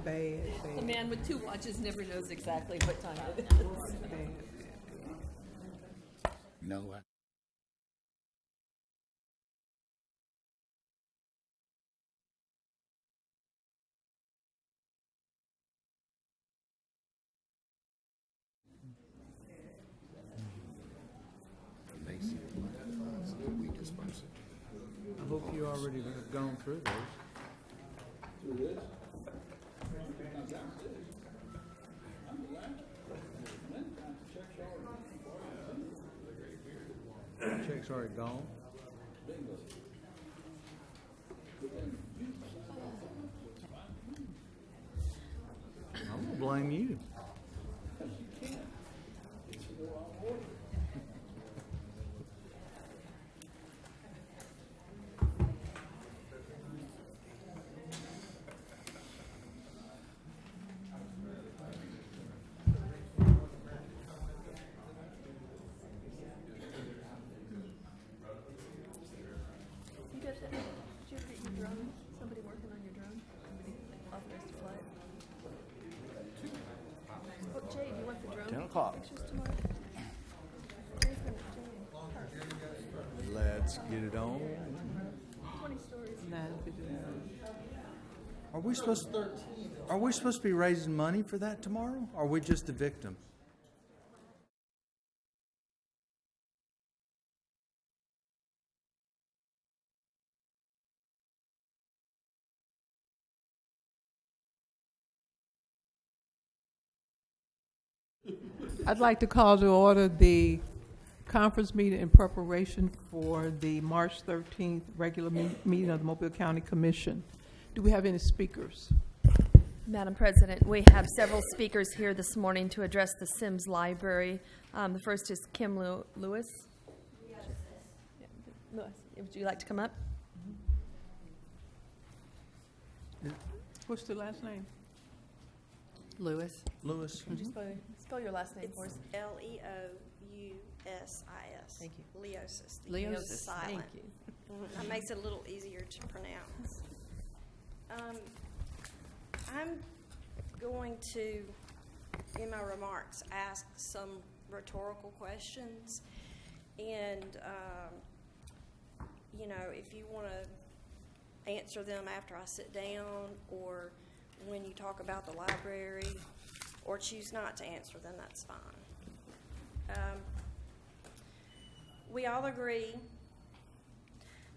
Bad. The man with 2 watches never knows exactly what time it is. Bad. No, I. Macy, we disperse it. I hope you already have gone through those. Check's already gone. I'm gonna blame you. You guys, did you ever get your drone? Somebody working on your drone? Somebody authorized to fly it? Oh, Jay, do you want the drone? 10 o'clock. Pictures tomorrow? Jay's gonna, Jay, Let's get it on. 20 stories. Are we supposed to be raising money for that tomorrow? Or are we just a victim? I'd like to call to order the conference meeting in preparation for the March 13th regular meeting of the Mobile County Commission. Do we have any speakers? Madam President, we have several speakers here this morning to address the Semmes Library. The first is Kim Lewis. Yeah, Lewis, would you like to come up? What's the last name? Lewis. Lewis? Would you spell your last name for us? It's Leousis. Thank you. Leosis. The Leosis. U is silent. Thank you. That makes it a little easier to pronounce. I'm going to, in my remarks, ask some rhetorical questions. And, if you want to answer them after I sit down or when you talk about the library or choose not to answer them, that's fine. We all agree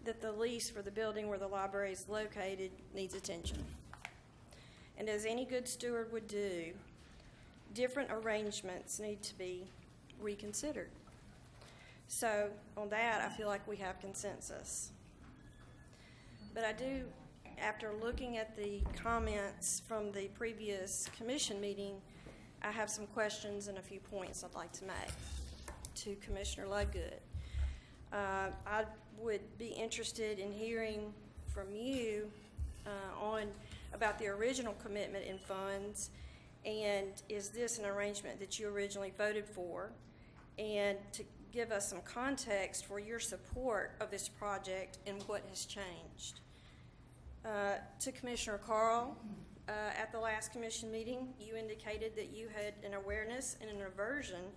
that the lease for the building where the library is located needs attention. And as any good steward would do, different arrangements need to be reconsidered. So on that, I feel like we have consensus. But I do, after looking at the comments from the previous commission meeting, I have some questions and a few points I'd like to make to Commissioner Ludgood. I would be interested in hearing from you about the original commitment in funds, and is this an arrangement that you originally voted for, and to give us some context for your support of this project and what has changed. To Commissioner Carl, at the last commission meeting, you indicated that you had an awareness and an aversion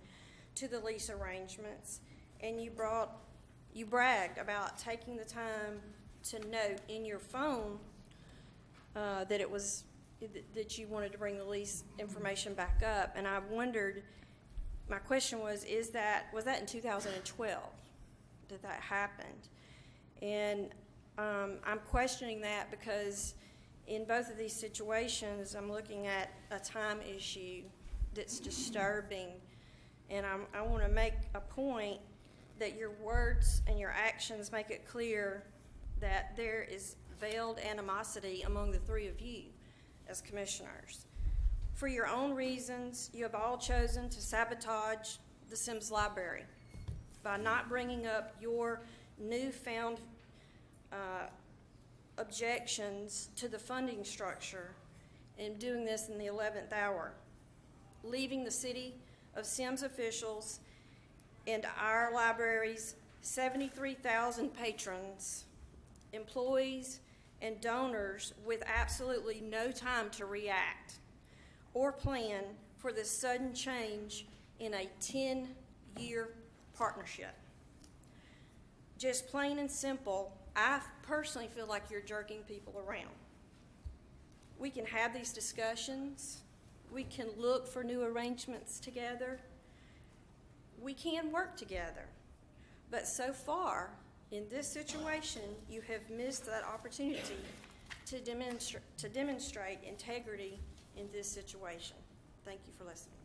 to the lease arrangements, and you bragged about taking the time to note in your phone that you wanted to bring the lease information back up. And I wondered, my question was that in 2012 that happened? And I'm questioning that because in both of these situations, I'm looking at a time issue that's disturbing, and I want to make a point that your words and your actions make it clear that there is veiled animosity among the three of you as commissioners. For your own reasons, you have all chosen to sabotage the Semmes Library by not bringing up your newfound objections to the funding structure and doing this in the 11th hour, leaving the city of Semmes officials and our library's 73,000 patrons, employees, and donors with absolutely no time to react or plan for this sudden change in a 10-year partnership. Just plain and simple, I personally feel like you're jerking people around. We can have these discussions. We can look for new arrangements together. We can work together. But so far, in this situation, you have missed that opportunity to demonstrate integrity in this situation. Thank you for listening.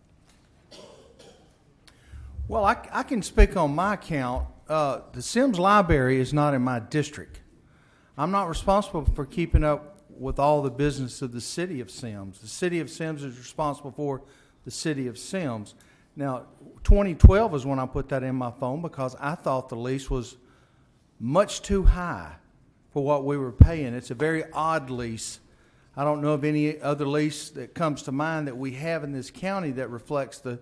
Well, I can speak on my account. The Semmes Library is not in my district. I'm not responsible for keeping up with all the business of the city of Semmes. The city of Semmes is responsible for the city of Semmes. Now, 2012 is when I put that in my phone because I thought the lease was much too high for what we were paying. It's a very odd lease. I don't know of any other lease that comes to mind that we have in this county that reflects the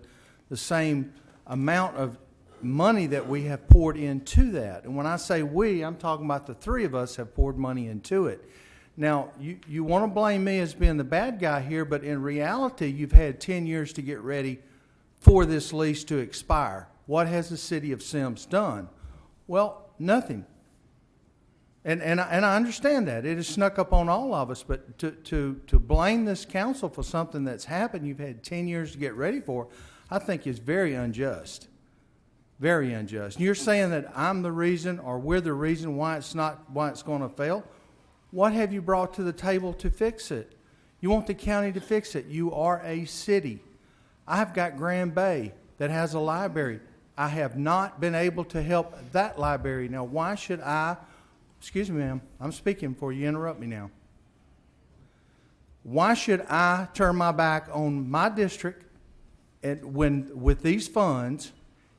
same amount of money that we have poured into that. And when I say we, I'm talking about the three of us have poured money into it. Now, you want to blame me as being the bad guy here, but in reality, you've had 10 years to get ready for this lease to expire. What has the city of Semmes done? Well, nothing. And I understand that. It has snuck up on all of us, but to blame this council for something that's happened you've had 10 years to get ready for, I think is very unjust. Very unjust. And you're saying that I'm the reason or we're the reason why it's going to fail? What have you brought to the table to fix it? You want the county to fix it. You are a city. I've got Grand Bay that has a library. I have not been able to help that library. Now, why should I, excuse me, ma'am, I'm speaking before you interrupt me now. Why should I turn my back on my district with these funds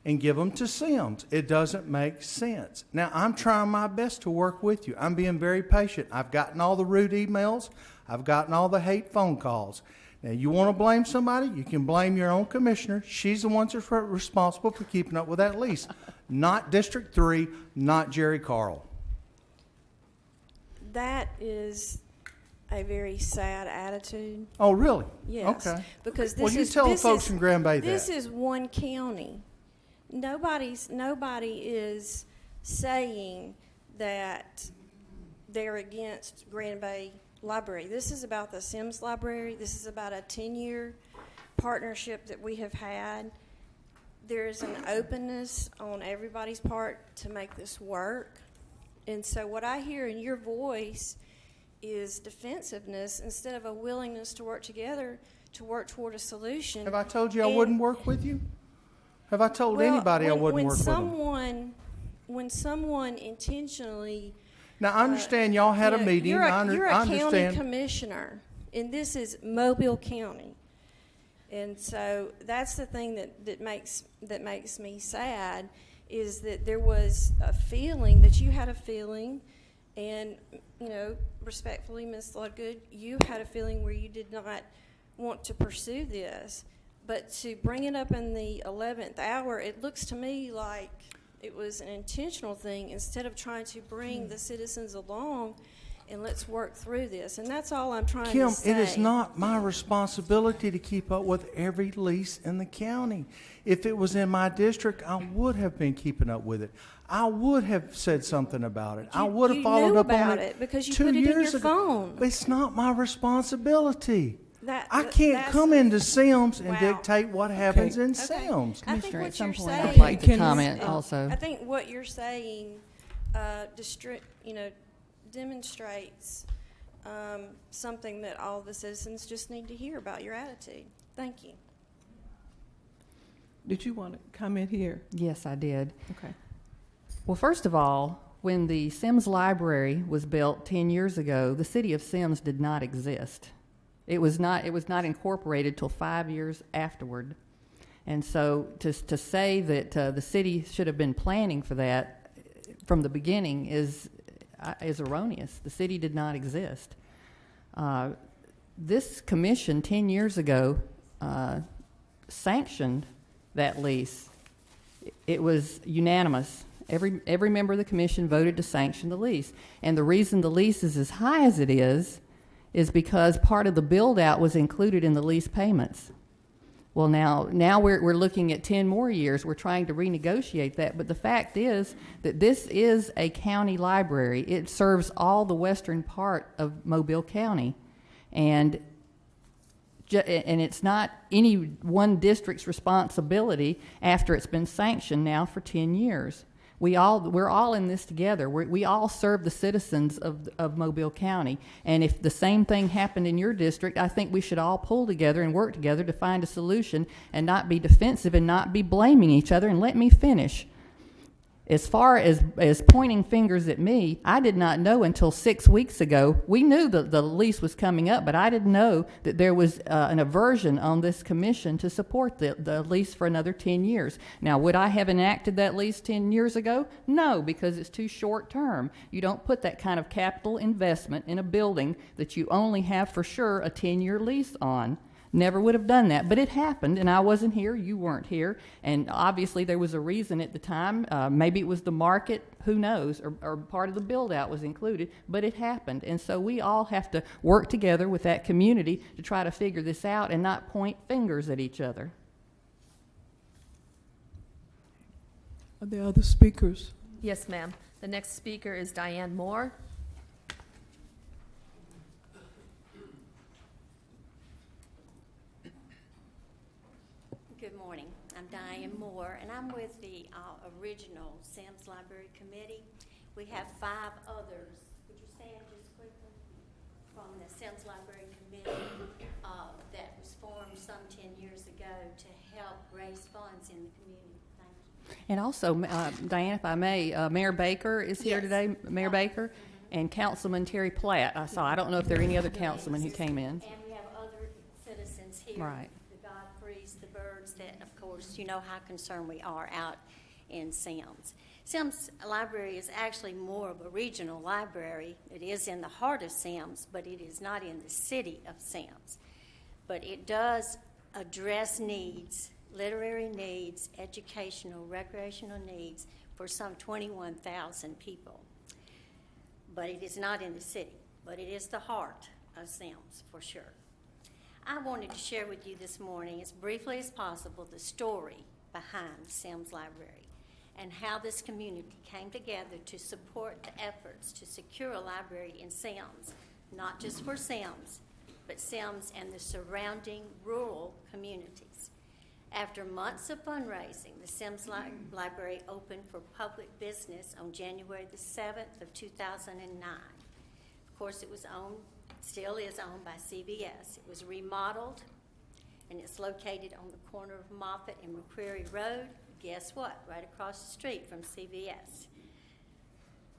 and give them to Semmes? It doesn't make sense. Now, I'm trying my best to work with you. I'm being very patient. I've gotten all the rude emails. I've gotten all the hate phone calls. Now, you want to blame somebody? You can blame your own commissioner. She's the one that's responsible for keeping up with that lease, not District 3, not Jerry Carl. That is a very sad attitude. Oh, really? Yes. Okay. Because this well, you is, tell the this folks is, in Grand Bay this that. is one county. Nobody is saying that they're against Grand Bay Library. This is about the Semmes Library. This is about a 10-year partnership that we have had. There is an openness on everybody's part to make this work. And so what I hear in your voice is defensiveness instead of a willingness to work together to work toward a solution. Have I told you I wouldn't work with you? Have I told anybody I wouldn't work with them? When someone intentionally... Now, I understand y'all had a meeting. You're I a county understand. commissioner, and this is Mobile County. And so that's the thing that makes me sad is that there was a feeling, that you had a feeling, and, respectfully, Ms. Ludgood, you had a feeling where you did not want to pursue this. But to bring it up in the 11th hour, it looks to me like it was an intentional thing instead of trying to bring the citizens along and let's work through this. And that's all I'm trying to say. Kim, it is not my responsibility to keep up with every lease in the county. If it was in my district, I would have been keeping up with it. I would have said something about it. I would have followed up on it because you 2 put it in years your ago. phone. It's not my responsibility. I That's- can't come into Semmes and Wow. dictate what happens in Okay. Semmes. I think Commissioner, at what some you're point, saying I'd like to Can- comment also. I think what you're saying demonstrates something that all the citizens just need to hear about your attitude. Thank you. Did you want to comment here? Yes, I did. Okay. Well, first of all, when the Semmes Library was built 10 years ago, the city of Semmes did not exist. It was not incorporated till 5 years afterward. And so to say that the city should have been planning for that from the beginning is erroneous. The city did not exist. This commission 10 years ago sanctioned that lease. It was unanimous. Every member of the commission voted to sanction the lease. And the reason the lease is as high as it is because part of the build-out was included in the lease payments. Well, now we're looking at 10 more years. We're trying to renegotiate that. But the fact is that this is a county library. It serves all the western part of Mobile County. And it's not any one district's responsibility after it's been sanctioned now for 10 years. We're all in this together. We all serve the citizens of Mobile County. And if the same thing happened in your district, I think we should all pull together and work together to find a solution and not be defensive and not be blaming each other. And let me finish. As far as pointing fingers at me, I did not know until 6 weeks ago. We knew that the lease was coming up, but I didn't know that there was an aversion on this commission to support the lease for another 10 years. Now, would I have enacted that lease 10 years ago? No, because it's too short term. You don't put that kind of capital investment in a building that you only have for sure a 10-year lease on. Never would have done that, but it happened, and I wasn't here, you weren't here, and obviously there was a reason at the time. Maybe it was the market, who knows, or part of the build-out was included, but it happened, and so we all have to work together with that community to try to figure this out and not point fingers at each other. Are there other speakers? Yes, ma'am. The next speaker is Diane Moore. Good morning. I'm Diane Moore, and I'm with the original Semmes Library Committee. We have 5 others. Would you stand just quickly? From the Semmes Library Committee that was formed some 10 years ago to help raise funds in the community. Thank you. And also, Diane, if I may, Mayor Baker is here Yes. today, Mayor Baker, and Councilman Terry Platt. I don't know if there are any other councilmen who Yes. came in. And we have other citizens here. Right. The Godfreys, the Birds, that, of course, you know how concerned we are out in Semmes. Semmes Library is actually more of a regional library. It is in the heart of Semmes, but it is not in the city of Semmes. But it does address needs, literary needs, educational, recreational needs for some 21,000 people. But it is not in the city, but it is the heart of Semmes for sure. I wanted to share with you this morning, as briefly as possible, the story behind Semmes Library and how this community came together to support the efforts to secure a library in Semmes, not just for Semmes, but Semmes and the surrounding rural communities. After months of fundraising, the Semmes Library opened for public business on January the 7th of 2009. Of course, it was owned, still is owned by CVS. It was remodeled, and it's located on the corner of Moffett and McCreary Road. Guess what? Right across the street from CVS.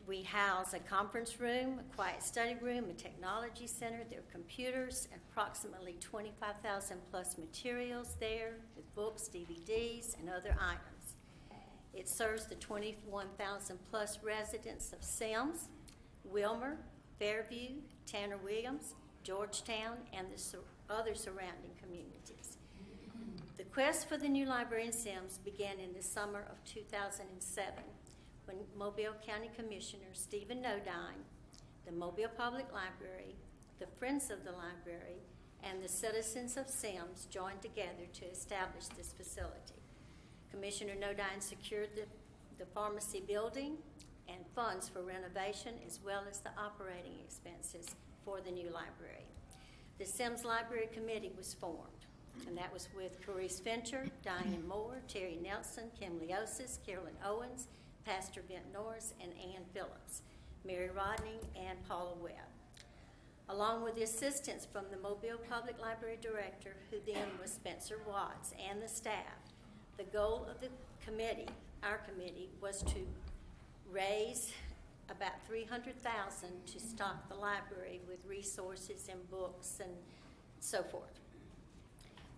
We house a conference room, a quiet study room, a technology center. There are computers, approximately 25,000 plus materials there with books, DVDs, and other items. It serves the 21,000 plus residents of Semmes, Wilmer, Fairview, Tanner Williams, Georgetown, and the other surrounding communities. The quest for the new library in Semmes began in the summer of 2007 when Mobile County Commissioner Stephen Nodine, the Mobile Public Library, the Friends of the Library, and the citizens of Semmes joined together to establish this facility. Commissioner Nodine secured the pharmacy building and funds for renovation, as well as the operating expenses for the new library. The Semmes Library Committee was formed, and that was with Carice Fincher, Diane Moore, Terry Nelson, Kim Leosis, Carolyn Owens, Pastor Bent Norris, and Ann Phillips, Mary Rodney, and Paula Webb, along with the assistance from the Mobile Public Library Director, who then was Spencer Watts, and the staff. The goal of the committee, our committee, was to raise about $300,000 to stock the library with resources and books and so forth.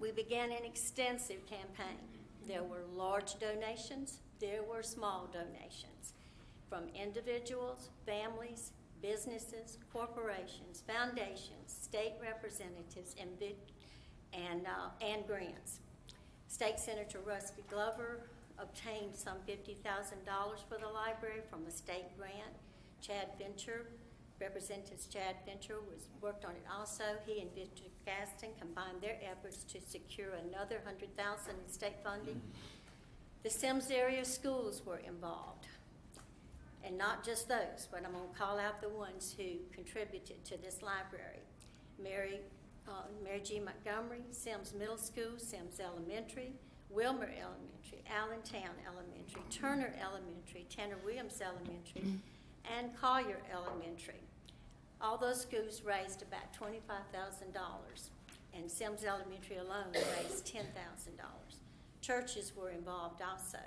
We began an extensive campaign. There were large donations, there were small donations from individuals, families, businesses, corporations, foundations, state representatives, and grants. State Senator Rusty Glover obtained some $50,000 for the library from a state grant. Chad Venture, Representative Chad Venture, worked on it also. He and Victor Gaston combined their efforts to secure another $100,000 in state funding. The Semmes area schools were involved, and not just those, but I'm going to call out the ones who contributed to this library. Mary G. Montgomery, Semmes Middle School, Semmes Elementary, Wilmer Elementary, Allentown Elementary, Turner Elementary, Tanner Williams Elementary, and Collier Elementary. All those schools raised about $25,000, and Semmes Elementary alone raised $10,000. Churches were involved also.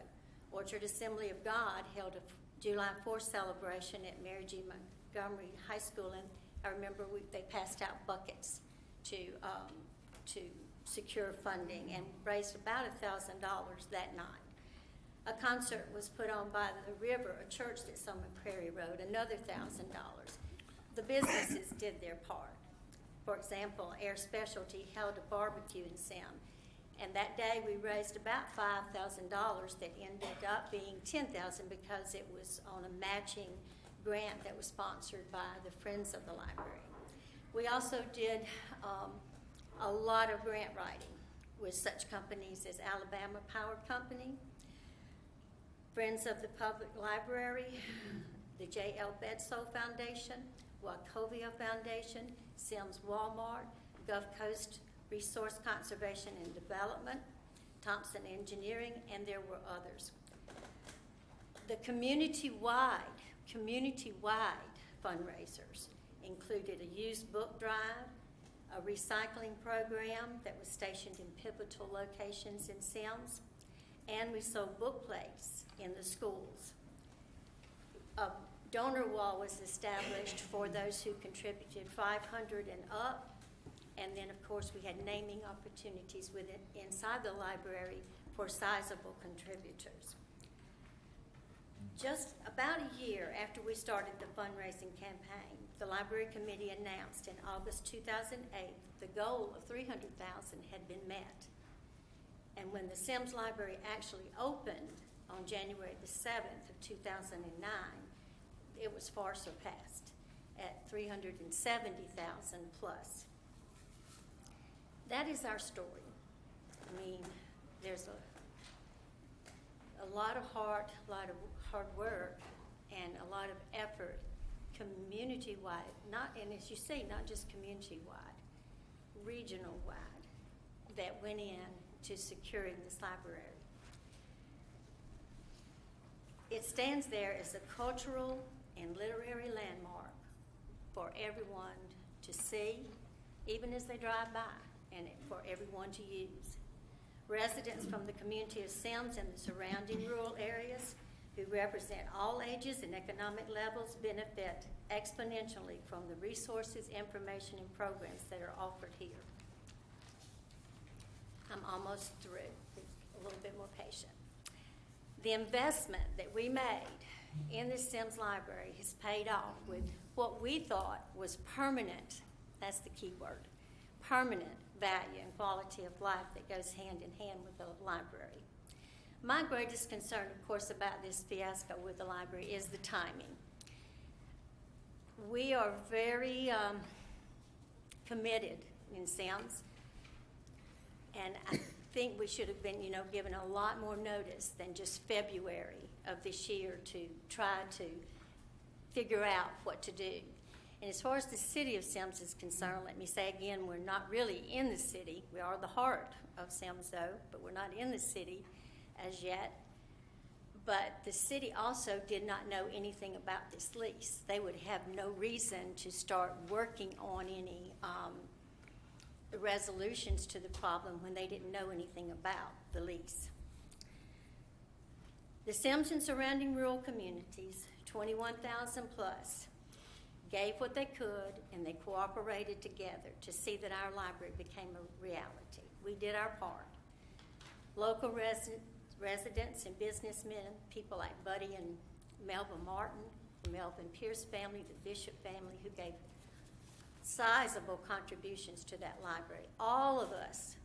Orchard Assembly of God held a July 4th celebration at Mary G. Montgomery High School, and I remember they passed out buckets to secure funding and raised about $1,000 that night. A concert was put on by the river, a church that's on Prairie Road, another $1,000. The businesses did their part. For example, Air Specialty held a barbecue in Semmes, and that day we raised about $5,000 that ended up being $10,000 because it was on a matching grant that was sponsored by the Friends of the Library. We also did a lot of grant writing with such companies as Alabama Power Company, Friends of the Public Library, the J.L. Bedsole Foundation, Wachovia Foundation, Semmes Walmart, Gulf Coast Resource Conservation and Development, Thompson Engineering, and there were others. The community-wide fundraisers included a used book drive, a recycling program that was stationed in pivotal locations in Semmes, and we sold book plates in the schools. A donor wall was established for those who contributed $500 and up, and then of course we had naming opportunities inside the library for sizable contributors. Just about a year after we started the fundraising campaign, the Library Committee announced in August 2008 the goal of $300,000 had been met. And when the Semmes Library actually opened on January the 7th of 2009, it was far surpassed at $370,000 plus. That is our story. I mean, there's a lot of heart, a lot of hard work, and a lot of effort community-wide, and as you say, not just community-wide, regional-wide, that went in to securing this library. It stands there as a cultural and literary landmark for everyone to see, even as they drive by, and for everyone to use. Residents from the community of Semmes and the surrounding rural areas who represent all ages and economic levels benefit exponentially from the resources, information, and programs that are offered here. I'm almost through. A little bit more patient. The investment that we made in the Semmes Library has paid off with what we thought was permanent, that's the key word, permanent value and quality of life that goes hand in hand with the library. My greatest concern, of course, about this fiasco with the library is the timing. We are very committed in Semmes, and I think we should have been, given a lot more notice than just February of this year to try to figure out what to do. And as far as the city of Semmes is concerned, let me say again, we're not really in the city. We are the heart of Semmes, though, but we're not in the city as yet. But the city also did not know anything about this lease. They would have no reason to start working on any resolutions to the problem when they didn't know anything about the lease. The Semmes and surrounding rural communities, 21,000 plus, gave what they could, and they cooperated together to see that our library became a reality. We did our part. Local residents and businessmen, people like Buddy and Melvin Martin, the Melvin Pierce family, the Bishop family, who gave sizable contributions to that library. All of us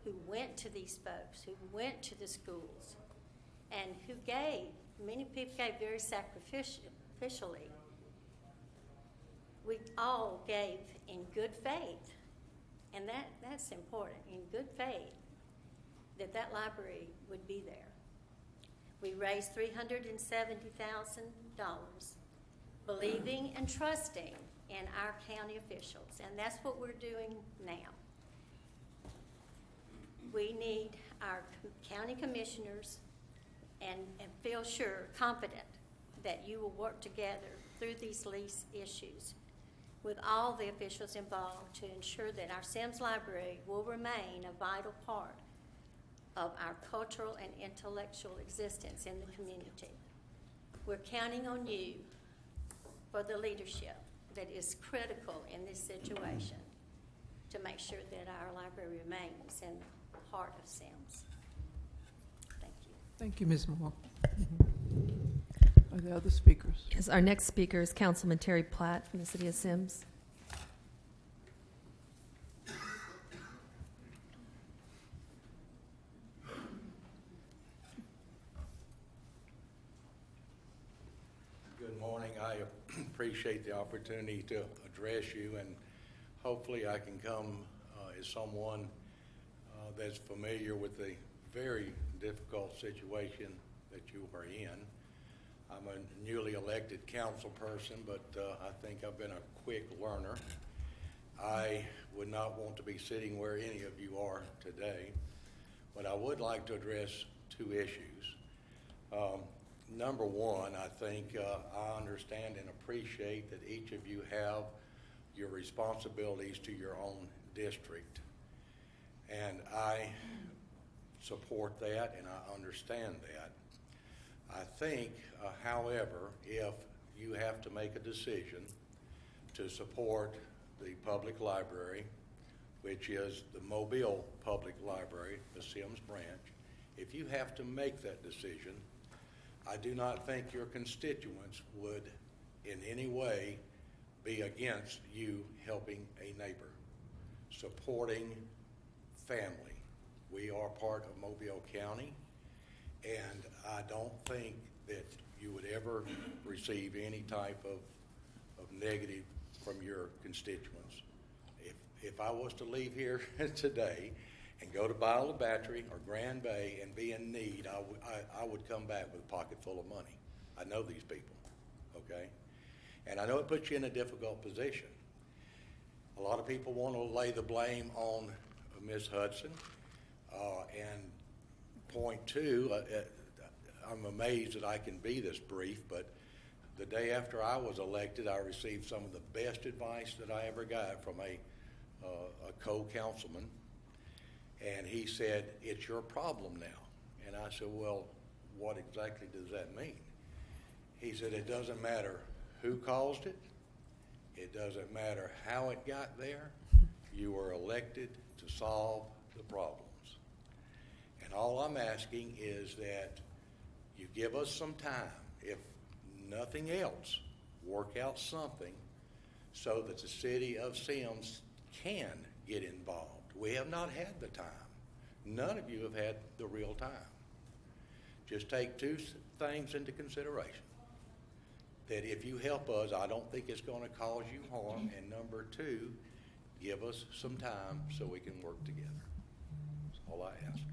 who went to these folks, who went to the schools, and who gave, many people gave very sacrificially. We all gave in good faith, and that's important, in good faith, that library would be there. We raised $370,000, believing and trusting in our county officials, and that's what we're doing now. We need our county commissioners and feel confident that you will work together through these lease issues with all the officials involved to ensure that our Semmes Library will remain a vital part of our cultural and intellectual existence in the community. We're counting on you for the leadership that is critical in this situation to make sure that our library remains in the heart of Semmes. Thank you. Thank you, Ms. Moore. Are there other speakers? Yes, our next speaker is Councilman Terry Platt from the city of Semmes. Good morning. I appreciate the opportunity to address you, and hopefully I can come as someone that's familiar with the very difficult situation that you are in. I'm a newly elected council person, but I think I've been a quick learner. I would not want to be sitting where any of you are today, but I would like to address two issues. Number one, I think I understand and appreciate that each of you have your responsibilities to your own district. And I support that and I understand that. I think, however, if you have to make a decision to support the public library, which is the Mobile Public Library, the Semmes branch, if you have to make that decision, I do not think your constituents would in any way be against you helping a neighbor, supporting family. We are part of Mobile County, and I don't think that you would ever receive any type of negative from your constituents. If I was to leave here today and go to Biola Battery or Grand Bay and be in need, I would come back with a pocket full of money. I know these people, okay? And I know it puts you in a difficult position. A lot of people want to lay the blame on Ms. Hudson. And point two, I'm amazed that I can be this brief, but the day after I was elected, I received some of the best advice that I ever got from a co-councilman. And he said, "It's your problem now." And I said, "Well, what exactly does that mean?" He said, "It doesn't matter who caused it. It doesn't matter how it got there. You were elected to solve the problems. And all I'm asking is that you give us some time, if nothing else, work out something so that the city of Semmes can get involved. We have not had the time. None of you have had the real time. Just take two things into consideration. That if you help us, I don't think it's going to cause you harm. And number two, give us some time so we can work together. That's all I ask.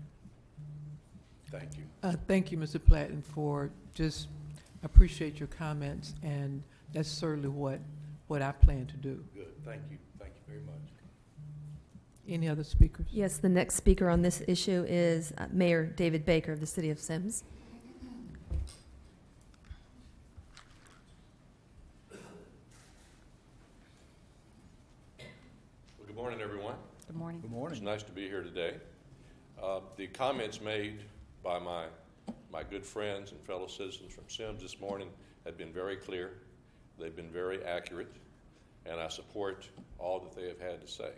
Thank you. Thank you, Mr. Platt, and for just appreciate your comments, and that's certainly what I plan to do. Good. Thank you. Thank you very much. Any other speakers? Yes, the next speaker on this issue is Mayor David Baker of the city of Semmes. Well, good morning, everyone. Good morning. Good morning. It's nice to be here today. The comments made by my good friends and fellow citizens from Semmes this morning have been very clear. They've been very accurate, and I support all that they have had to say.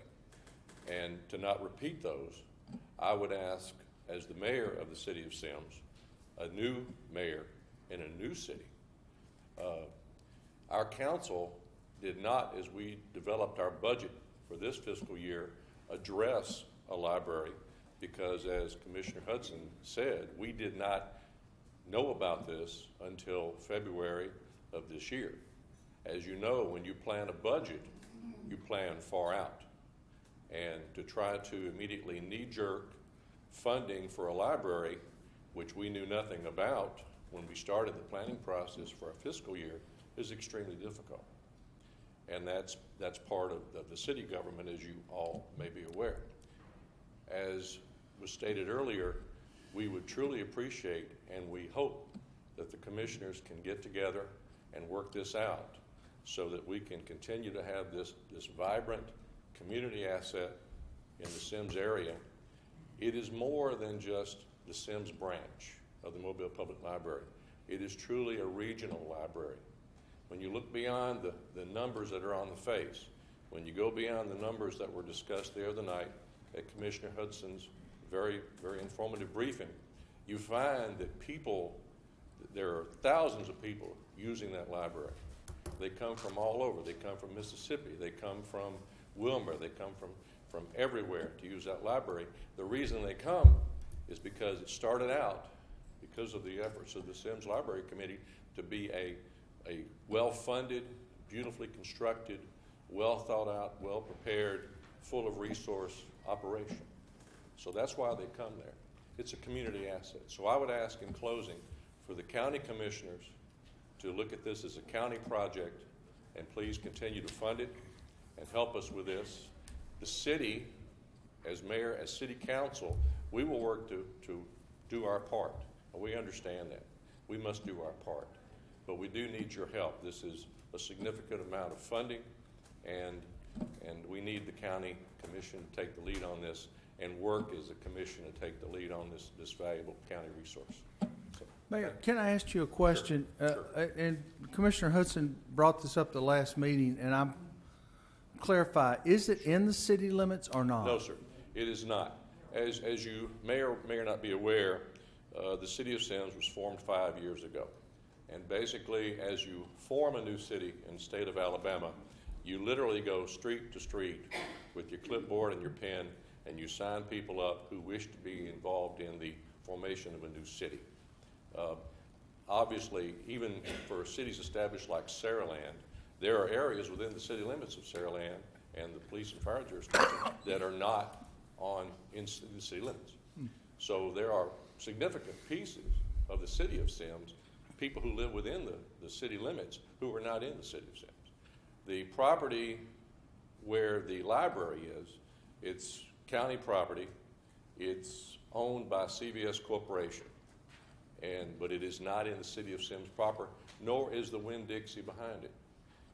And to not repeat those, I would ask, as the mayor of the city of Semmes, a new mayor in a new city, our council did not, as we developed our budget for this fiscal year, address a library because, as Commissioner Hudson said, we did not know about this until February of this year. As you know, when you plan a budget, you plan far out. And to try to immediately knee-jerk funding for a library, which we knew nothing about when we started the planning process for our fiscal year, is extremely difficult. And that's part of the city government, as you all may be aware. As was stated earlier, we would truly appreciate and we hope that the commissioners can get together and work this out so that we can continue to have this vibrant community asset in the Semmes area. It is more than just the Semmes branch of the Mobile Public Library. It is truly a regional library. When you look beyond the numbers that are on the face, when you go beyond the numbers that were discussed the other night at Commissioner Hudson's very, very informative briefing, you find that there are thousands of people using that library. They come from all over. They come from Mississippi. They come from Wilmer. They come from everywhere to use that library. The reason they come is because it started out, because of the efforts of the Semmes Library Committee, to be a well-funded, beautifully constructed, well-thought-out, well-prepared, full of resource operation. So that's why they come there. It's a community asset. So I would ask in closing for the county commissioners to look at this as a county project and please continue to fund it and help us with this. The city, as mayor, as city council, we will work to do our part. And we understand that. We must do our part. But we do need your help. This is a significant amount of funding, and we need the county commission to take the lead on this and work as a commission to take the lead on this valuable county resource. So, Mayor, can I ask you a question? Sure. And Commissioner Hudson brought this up the last meeting, and I'm clarify, is it in the city limits or not? No, sir, it is not. As you may or may not be aware, the city of Semmes was formed 5 years ago. And basically, as you form a new city in the state of Alabama, you literally go street to street with your clipboard and your pen, and you sign people up who wish to be involved in the formation of a new city. Obviously, even for cities established like Saraland, there are areas within the city limits of Saraland and the police and fire jurisdiction that are not in the city limits. So there are significant pieces of the city of Semmes, people who live within the city limits who are not in the city of Semmes. The property where the library is, it's county property. It's owned by CVS Corporation, but it is not in the city of Semmes proper, nor is the Winn-Dixie behind it.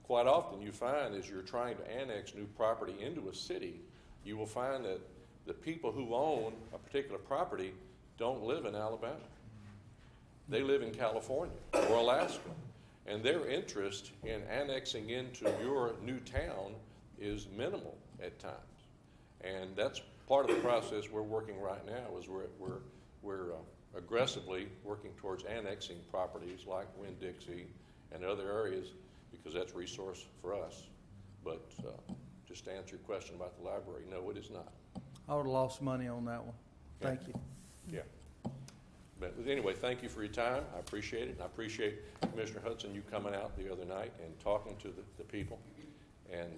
Quite often you find as you're trying to annex new property into a city, you will find that the people who own a particular property don't live in Alabama. They live in California or Alaska, and their interest in annexing into your new town is minimal at times. And that's part of the process we're working right now is we're aggressively working towards annexing properties like Winn-Dixie and other areas because that's resource for us. But just to answer your question about the library, no, it is not. I would have lost money on that one. Thank you. Yeah. But anyway, thank you for your time. I appreciate it. And I appreciate Commissioner Hudson, you coming out the other night and talking to the people. And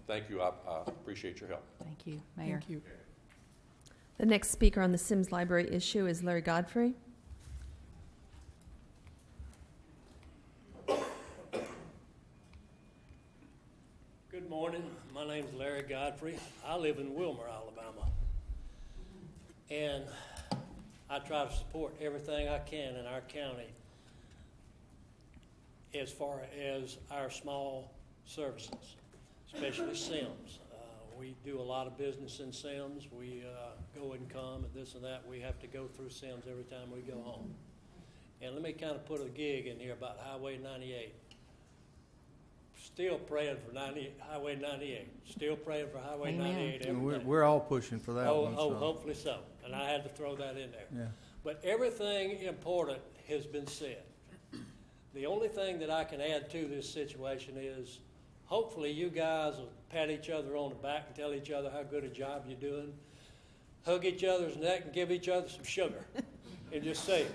thank you. I appreciate your help. Thank you, Mayor. Thank you. The next speaker on the Semmes Library issue is Larry Godfrey. Good morning. My name is Larry Godfrey. I live in Wilmer, Alabama. And I try to support everything I can in our county as far as our small services, especially Semmes. We do a lot of business in Semmes. We go and come and this and that. We have to go through Semmes every time we go home. And let me kind of put a gig in here about Highway 98. Still praying for Highway 98. Still praying for Highway Amen. 98 every day. We're all pushing for that one. Oh, so. hopefully so. And I had to throw that in there. Yeah. But everything important has been said. The only thing that I can add to this situation is hopefully you guys will pat each other on the back and tell each other how good a job you're doing. Hug each other's neck and give each other some sugar. And just say,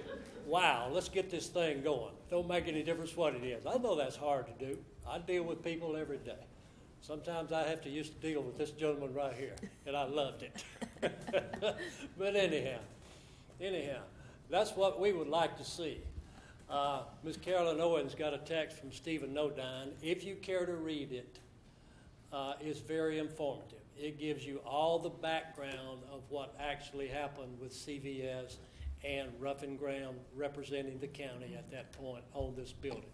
wow, let's get this thing going. Don't make any difference what it is. I know that's hard to do. I deal with people every day. Sometimes I have to used to deal with this gentleman right here, and I loved it. But anyhow, that's what we would like to see. Ms. Carolyn Owens got a text from Stephen Nodine. If you care to read it, it's very informative. It gives you all the background of what actually happened with CVS and Ruff and Graham representing the county at that point on this building.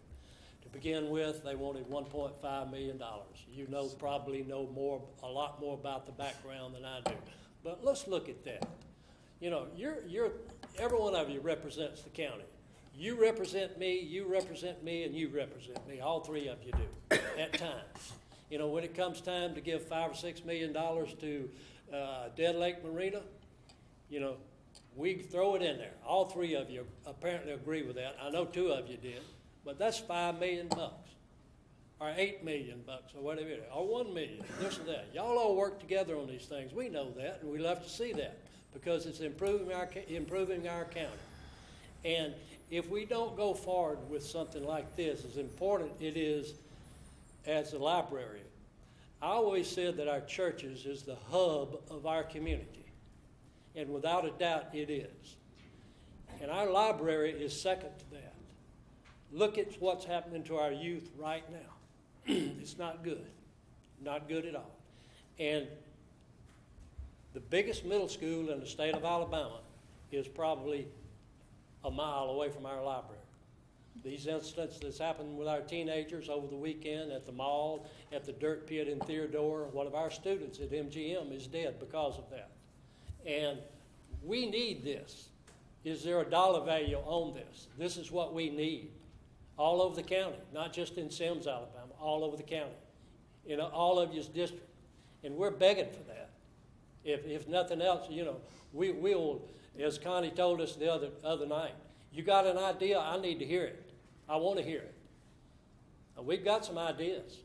To begin with, they wanted $1.5 million. You probably know a lot more about the background than I do. But let's look at that. You know, every one of you represents the county. You represent me, and you represent me. All three of you do at times. You know, when it comes time to give $5 or $6 million to Dead Lake Marina, you know, we throw it in there. All three of you apparently agree with that. I know two of you did, but that's $5 million, or $8 million, or whatever it is, or $1 million, this or that. Y'all all work together on these things. We know that, and we love to see that because it's improving our county. And if we don't go forward with something like this, as important it is as a library, I always said that our churches is the hub of our community. And without a doubt, it is. And our library is second to that. Look at what's happening to our youth right now. It's not good. Not good at all. And the biggest middle school in the state of Alabama is probably a mile away from our library. These incidents that's happened with our teenagers over the weekend at the mall, at the dirt pit in Theodore, one of our students at MGM is dead because of that. And we need this. Is there a dollar value on this? This is what we need all over the county, not just in Semmes, Alabama, all over the county, in all of your district. And we're begging for that. If nothing else, you know, we'll, as Connie told us the other night, you got an idea, I need to hear it. I want to hear it. We've got some ideas,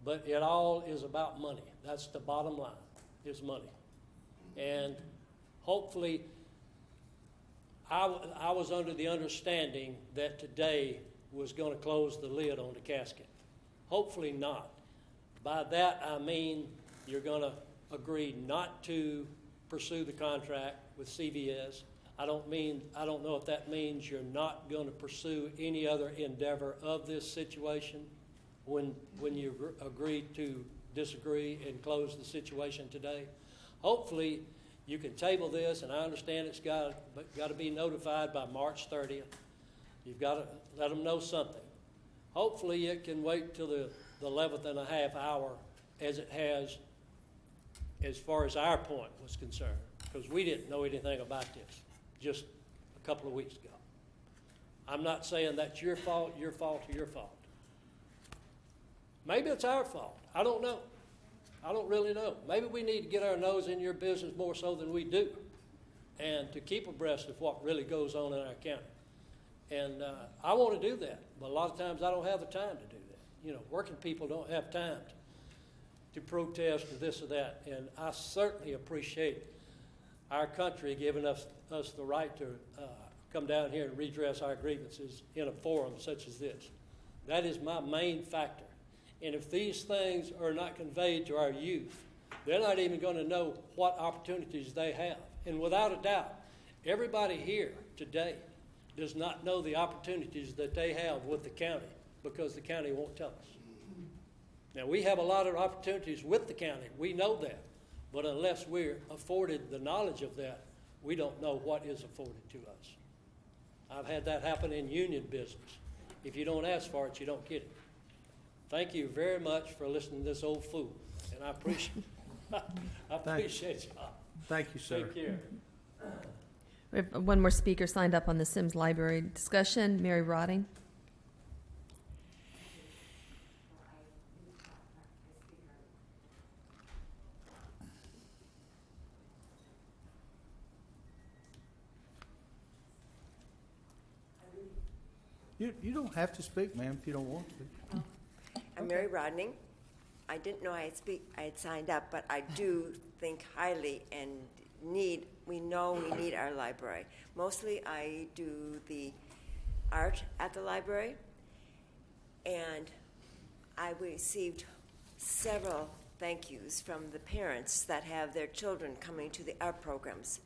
but it all is about money. That's the bottom line, is money. And hopefully, I was under the understanding that today was going to close the lid on the casket. Hopefully not. By that, I mean you're going to agree not to pursue the contract with CVS. I don't know if that means you're not going to pursue any other endeavor of this situation when you agree to disagree and close the situation today. Hopefully, you can table this, and I understand it's got to be notified by March 30th. You've got to let them know something. Hopefully, it can wait till the 11th and a half hour as it has as far as our point was concerned, because we didn't know anything about this just a couple of weeks ago. I'm not saying that's your fault, or your fault. Maybe it's our fault. I don't know. I don't really know. Maybe we need to get our nose in your business more so than we do, and to keep abreast of what really goes on in our county. And I want to do that, but a lot of times I don't have the time to do that. You know, working people don't have time to protest or this or that, and I certainly appreciate our country giving us the right to come down here and redress our grievances in a forum such as this. That is my main factor. And if these things are not conveyed to our youth, they're not even going to know what opportunities they have. And without a doubt, everybody here today does not know the opportunities that they have with the county because the county won't tell us. Now, we have a lot of opportunities with the county. We know that. But unless we're afforded the knowledge of that, we don't know what is afforded to us. I've had that happen in union business. If you don't ask for it, you don't get it. Thank you very much for listening to this old fool, and I appreciate y'all. Thank you, sir. Take care. We have one more speaker signed up on the Semmes Library discussion, Mary Rotting. You don't have to speak, ma'am, if you don't want to. I'm Mary Rodney. I didn't know I had signed up, but I do think highly and we know we need our library. Mostly I do the art at the library, and I received several thank yous from the parents that have their children coming to the art programs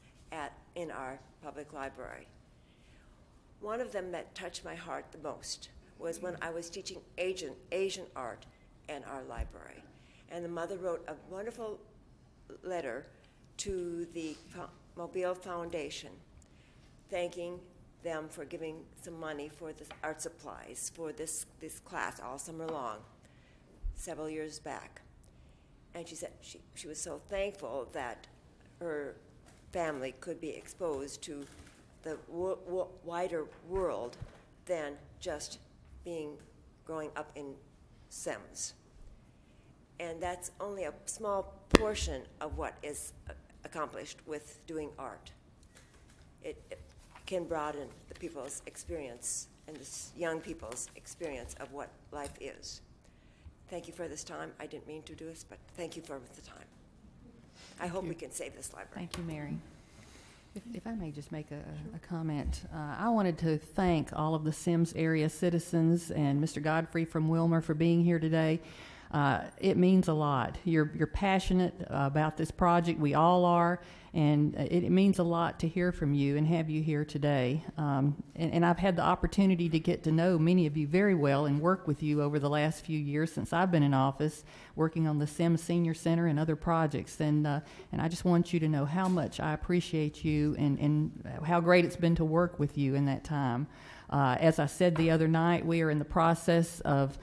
in our public library. One of them that touched my heart the most was when I was teaching Asian art in our library. And the mother wrote a wonderful letter to the Mobile Foundation, thanking them for giving some money for the art supplies for this class all summer long, several years back. And she said she was so thankful that her family could be exposed to the wider world than just growing up in Semmes. And that's only a small portion of what is accomplished with doing art. It can broaden the people's experience and the young people's experience of what life is. Thank you for this time. I didn't mean to do this, but thank you for the time. I hope we can save this library. Thank you, Mary. If I may just make a comment, I wanted to thank all of the Semmes area citizens and Mr. Godfrey from Wilmer for being here today. It means a lot. You're passionate about this project. We all are, and it means a lot to hear from you and have you here today. And I've had the opportunity to get to know many of you very well and work with you over the last few years since I've been in office, working on the Semmes Senior Center and other projects. And I just want you to know how much I appreciate you and how great it's been to work with you in that time. As I said the other night, we are in the process of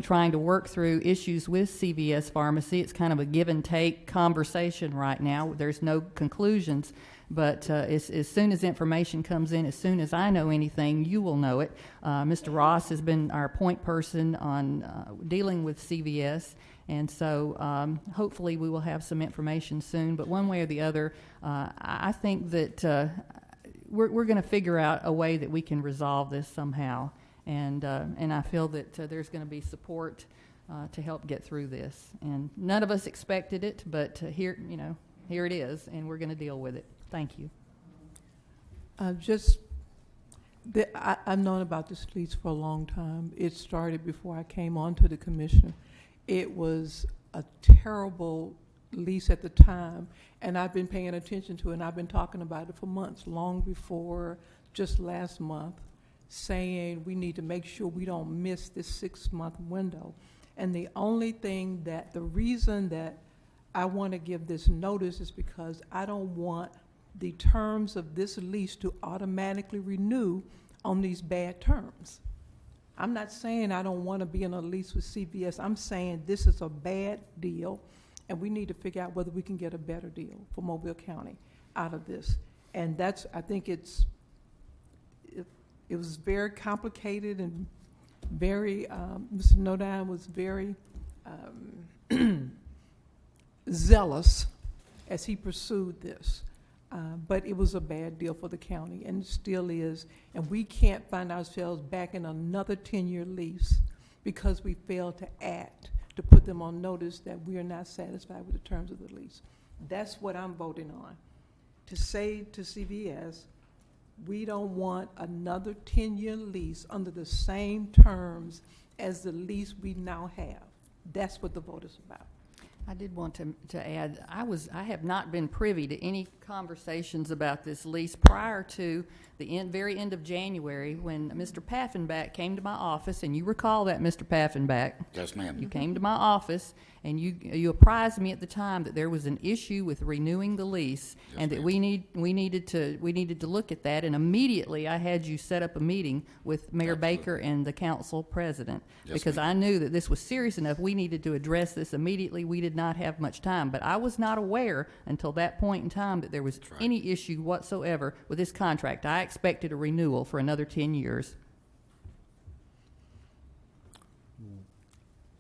trying to work through issues with CVS Pharmacy. It's kind of a give and take conversation right now. There's no conclusions, but as soon as information comes in, as soon as I know anything, you will know it. Mr. Ross has been our point person on dealing with CVS, and so hopefully we will have some information soon. But one way or the other, I think that we're going to figure out a way that we can resolve this somehow, and I feel that there's going to be support to help get through this. And none of us expected it, but here it is, and we're going to deal with it. Thank you. I've known about this lease for a long time. It started before I came onto the commission. It was a terrible lease at the time, and I've been paying attention to it, and I've been talking about it for months, long before just last month, saying we need to make sure we don't miss this 6-month window. And the reason that I want to give this notice is because I don't want the terms of this lease to automatically renew on these bad terms. I'm not saying I don't want to be in a lease with CVS. I'm saying this is a bad deal, and we need to figure out whether we can get a better deal for Mobile County out of this. And I think it was very complicated and very, Mr. Nodine was very zealous as he pursued this. But it was a bad deal for the county, and it still is. And we can't find ourselves back in another 10-year lease because we failed to act to put them on notice that we are not satisfied with the terms of the lease. That's what I'm voting on. To say to CVS, we don't want another 10-year lease under the same terms as the lease we now have. That's what the vote is about. I did want to add, I have not been privy to any conversations about this lease prior to the very end of January when Mr. Paffenbach came to my office, and you recall that, Mr. Paffenbach. Yes, ma'am. You came to my office, and you apprised me at the time that there was an issue with renewing the lease, Yes, and that ma'am. we needed to look at that. And immediately, I had you set up a meeting with Mayor Absolutely. Baker and the council president, Yes, because ma'am. I knew that this was serious enough. We needed to address this immediately. We did not have much time, but I was not aware until that point in time that there was That's right. any issue whatsoever with this contract. I expected a renewal for another 10 years.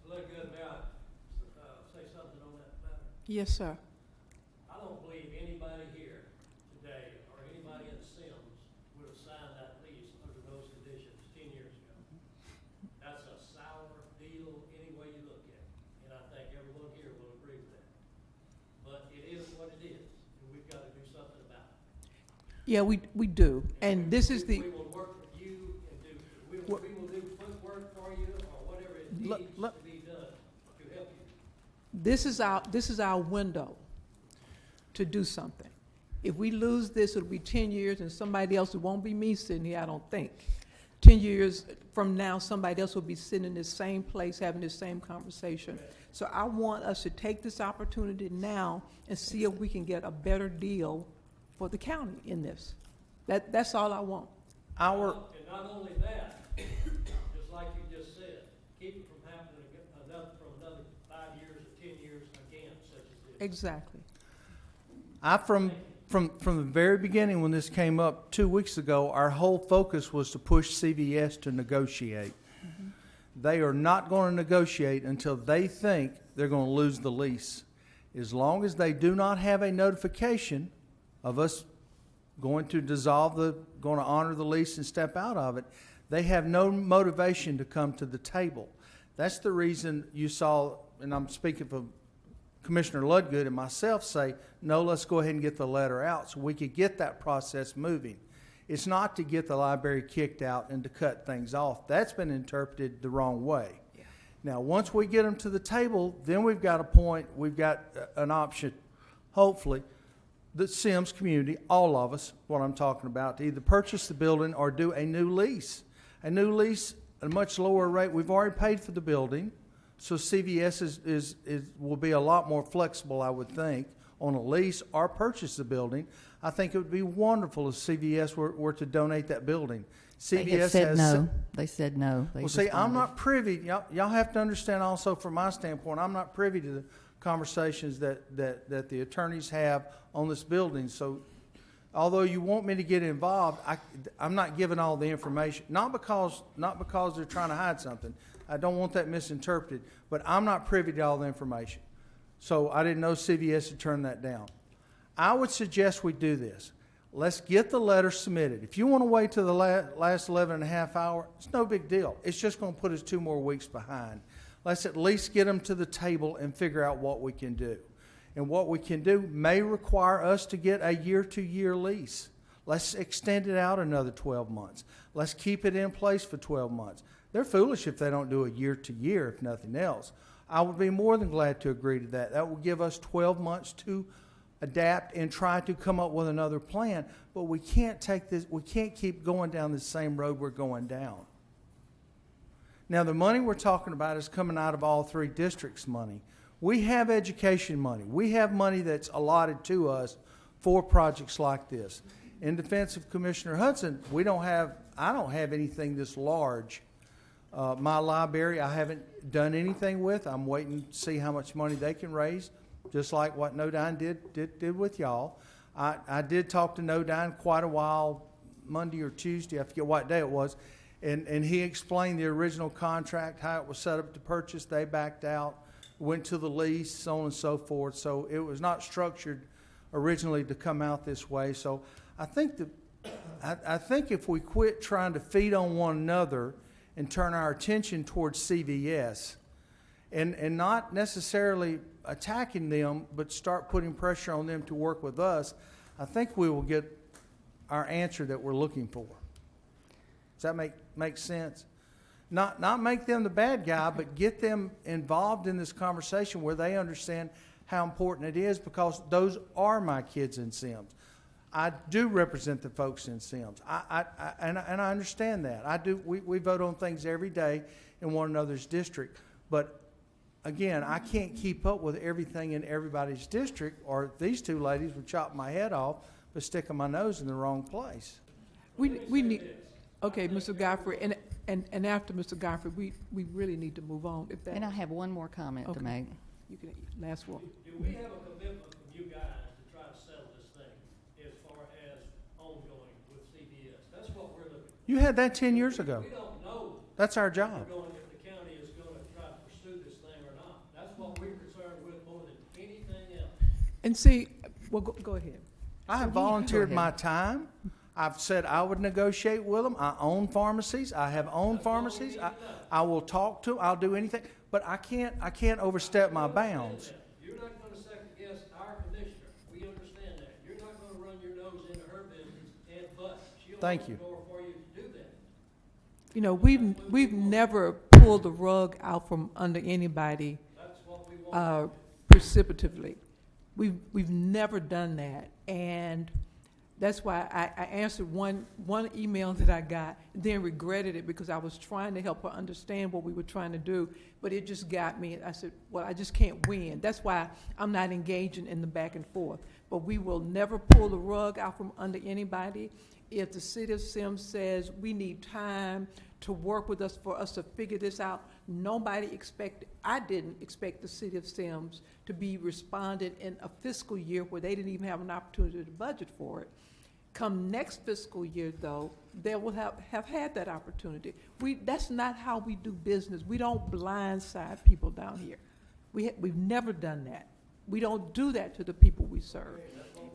Look good, may I say something on that matter? Yes, sir. I don't believe anybody here today or anybody in Semmes would have signed that lease under those conditions 10 years ago. That's a sour deal any way you look at it, and I think everyone here will agree with that. But it is what it is, and we've got to do something about it. Yeah, we do. And this is We the, will work with you and do needs let- to be done to help you? This is our window to do something. If we lose this, it'll be 10 years, and somebody else, it won't be me sitting here, I don't think. 10 years from now, somebody else will be sitting in this same place, having this same conversation. So I want us to take this opportunity now and see if we can get a better deal for the county in this. That's all I want. And not only that, just like you just said, keep it from happening another 5 years or 10 years again, such as this. Exactly. From the very beginning, when this came up 2 weeks ago, our whole focus was to push CVS to negotiate. They are not going to negotiate until they think they're going to lose the lease. As long as they do not have a notification of us going to going to honor the lease and step out of it, they have no motivation to come to the table. That's the reason you saw, and I'm speaking for Commissioner Ludgood and myself, say, no, let's go ahead and get the letter out so we could get that process moving. It's not to get the library kicked out and to cut things off. That's been interpreted the wrong way. Yeah. Now, once we get them to the table, then we've got an option, hopefully, the Semmes community, all of us, what I'm talking about, to either purchase the building or do a new lease. A new lease at a much lower rate. We've already paid for the building, so CVS will be a lot more flexible, I would think, on a lease or purchase the building. I think it would be wonderful if CVS were to donate that building. CVS They said no. They said no. They well, see, I'm responded. not privy. Y'all have to understand also from my standpoint, I'm not privy to the conversations that the attorneys have on this building. So although you want me to get involved, I'm not giving all the information. Not because they're trying to hide something. I don't want that misinterpreted. But I'm not privy to all the information. So I didn't know CVS had turned that down. I would suggest we do this. Let's get the letter submitted. If you want to wait till the last 11 and a half hours, it's no big deal. It's just going to put us 2 more weeks behind. Let's at least get them to the table and figure out what we can do. And what we can do may require us to get a year-to-year lease. Let's extend it out another 12 months. Let's keep it in place for 12 months. They're foolish if they don't do a year-to-year, if nothing else. I would be more than glad to agree to that. That will give us 12 months to adapt and try to come up with another plan. But we can't keep going down the same road we're going down. Now, the money we're talking about is coming out of all 3 districts' money. We have education money. We have money that's allotted to us for projects like this. In defense of Commissioner Hudson, I don't have anything this large. My library, I haven't done anything with. I'm waiting to see how much money they can raise, just like what Nodine did with y'all. I did talk to Nodine quite a while, Monday or Tuesday, I forget what day it was, and he explained the original contract, how it was set up to purchase. They backed out, went to the lease, so on and so forth. So it was not structured originally to come out this way. So I think if we quit trying to feed on one another and turn our attention towards CVS and not necessarily attacking them, but start putting pressure on them to work with us, I think we will get our answer that we're looking for. Does that make sense? Not make them the bad guy, but get them involved in this conversation where they understand how important it is, because those are my kids in Semmes. I do represent the folks in Semmes. And I understand that. I do. We vote on things every day in one another's district. But again, I can't keep up with everything in everybody's district, or these 2 ladies would chop my head off by sticking my nose in the wrong place. We need, okay, Mr. Godfrey, and after Mr. Godfrey, we really need to move on. If that, And I have one more comment to make. You can, last one. Do we have a commitment from you guys to try to settle this thing as far as ongoing with CVS? That's what we're looking for. You had that 10 years ago. We don't know That's our if job. the county is going to try to pursue this thing or not. That's what we're concerned with more than anything else. And see, well, go ahead. I have volunteered my time. I've said I would negotiate with them. I own pharmacies. I have owned pharmacies. I will talk to them. I'll do anything. But I can't overstep my bounds. You're not going to second guess our commissioner. We understand that. You're not going to run your nose into her business, but she'll Thank open you. the door for you to do that. You know, we've never pull the rug out from under anybody precipitatively. We've never done that, and that's why I answered one email that I got, then regretted it because I was trying to help her understand what we were trying to do, but it just got me. I said, well, I just can't win. That's why I'm not engaging in the back and forth. But we will never pull the rug out from under anybody. If the city of Semmes says we need time to work with us for us to figure this out, I didn't expect the city of Semmes to be responded in a fiscal year where they didn't even have an opportunity to budget for it. Come next fiscal year, though, they will have had that opportunity. That's not how we do business. We don't blindside people down here. We've never done that. We don't do that to the people we serve.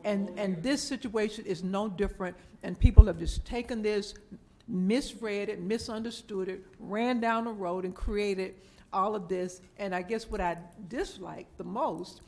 And this situation is no different, and people have just taken this, misread it, misunderstood it, ran down the road and created all of this. And I guess what I dislike the most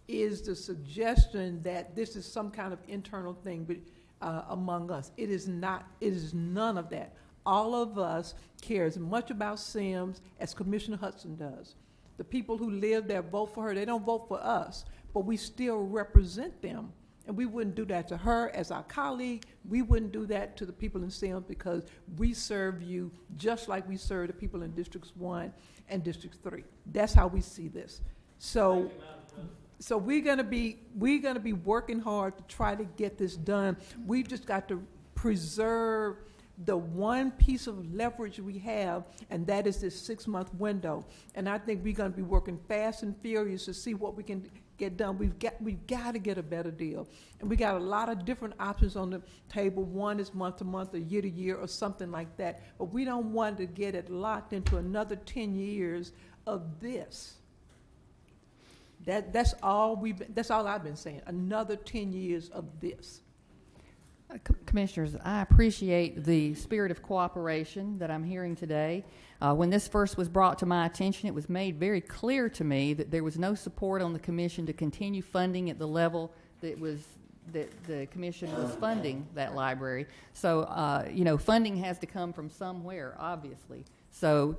is the suggestion that this is some kind of internal thing among us. It is not. It is none of that. All of us care as much about Semmes as Commissioner Hudson does. The people who live there vote for her. They don't vote for us, but we still represent them. And we wouldn't do that to her as our colleague. We wouldn't do that to the people in Semmes because we serve you just like we serve the people in Districts 1 and District 3. That's how we see this. So we're gonna be working hard to try to get this done. We've just got to preserve the one piece of leverage we have, and that is this 6-month window. And I think we're going to be working fast and furious to see what we can get done. We've got to get a better deal, and we got a lot of different options on the table. One is month to month, or year to year, or something like that. But we don't want to get it locked into another 10 years of this. That's all I've been saying. Another 10 years of this. Commissioners, I appreciate the spirit of cooperation that I'm hearing today. When this first was brought to my attention, it was made very clear to me that there was no support on the commission to continue funding at the level that the commission was funding that library. So, funding has to come from somewhere, obviously. So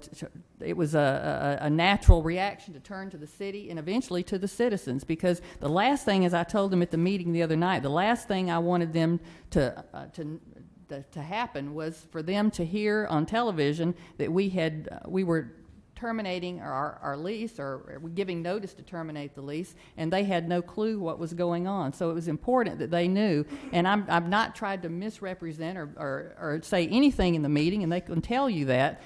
it was a natural reaction to turn to the city and eventually to the citizens, because the last thing, as I told them at the meeting the other night, the last thing I wanted them to happen was for them to hear on television that we were terminating our lease, or giving notice to terminate the lease, and they had no clue what was going on. So it was important that they knew, and I've not tried to misrepresent or say anything in the meeting, and they can tell you that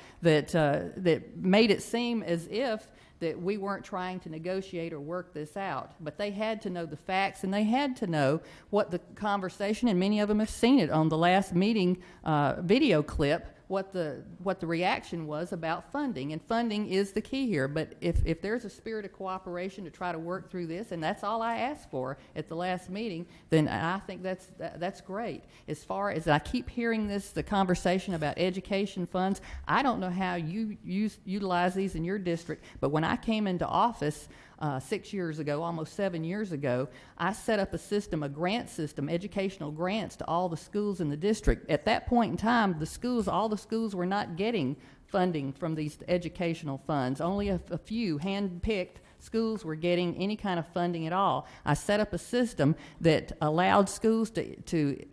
made it seem as if that we weren't trying to negotiate or work this out. But they had to know the facts, and they had to know what the conversation, and many of them have seen it on the last meeting video clip, what the reaction was about funding. And funding is the key here. But if there's a spirit of cooperation to try to work through this, and that's all I asked for at the last meeting, then I think that's great. As far as I keep hearing the conversation about education funds, I don't know how you utilize these in your district, but when I came into office 6 years ago, almost 7 years ago, I set up a grant system, educational grants to all the schools in the district. At that point in time, all the schools were not getting funding from these educational funds. Only a few hand-picked schools were getting any kind of funding at all. I set up a system that allowed schools to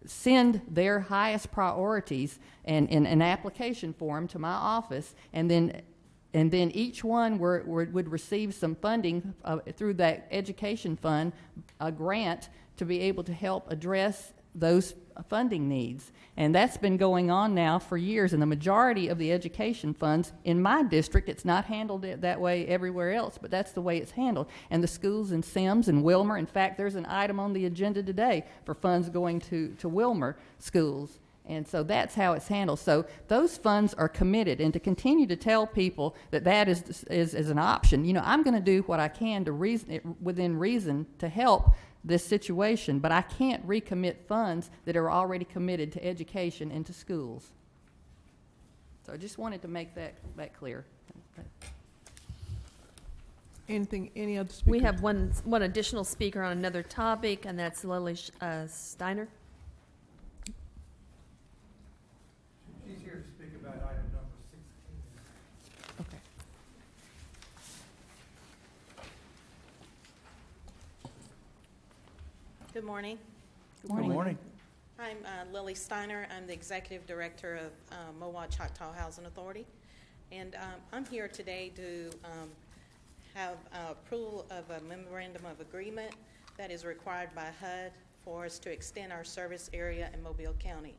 send their highest priorities and in an application form to my office, and then each one would receive some funding through that education fund, a grant, to be able to help address those funding needs. And that's been going on now for years. And the majority of the education funds in my district, it's not handled that way everywhere else, but that's the way it's handled. And the schools in Semmes and Wilmer, in fact, there's an item on the agenda today for funds going to Wilmer schools. And so that's how it's handled. So those funds are committed, and to continue to tell people that is an option. I'm going to do what I can to within reason to help this situation, but I can't recommit funds that are already committed to education and to schools. So I just wanted to make that clear. Any other speakers? We have one additional speaker on another topic, and that's Lily Steiner. She's here to speak about item number 16. Good morning. Good morning. I'm Lily Steiner. I'm the Executive Director of Mowa Choctaw Housing Authority. And I'm here today to have approval of a memorandum of agreement that is required by HUD for us to extend our service area in Mobile County.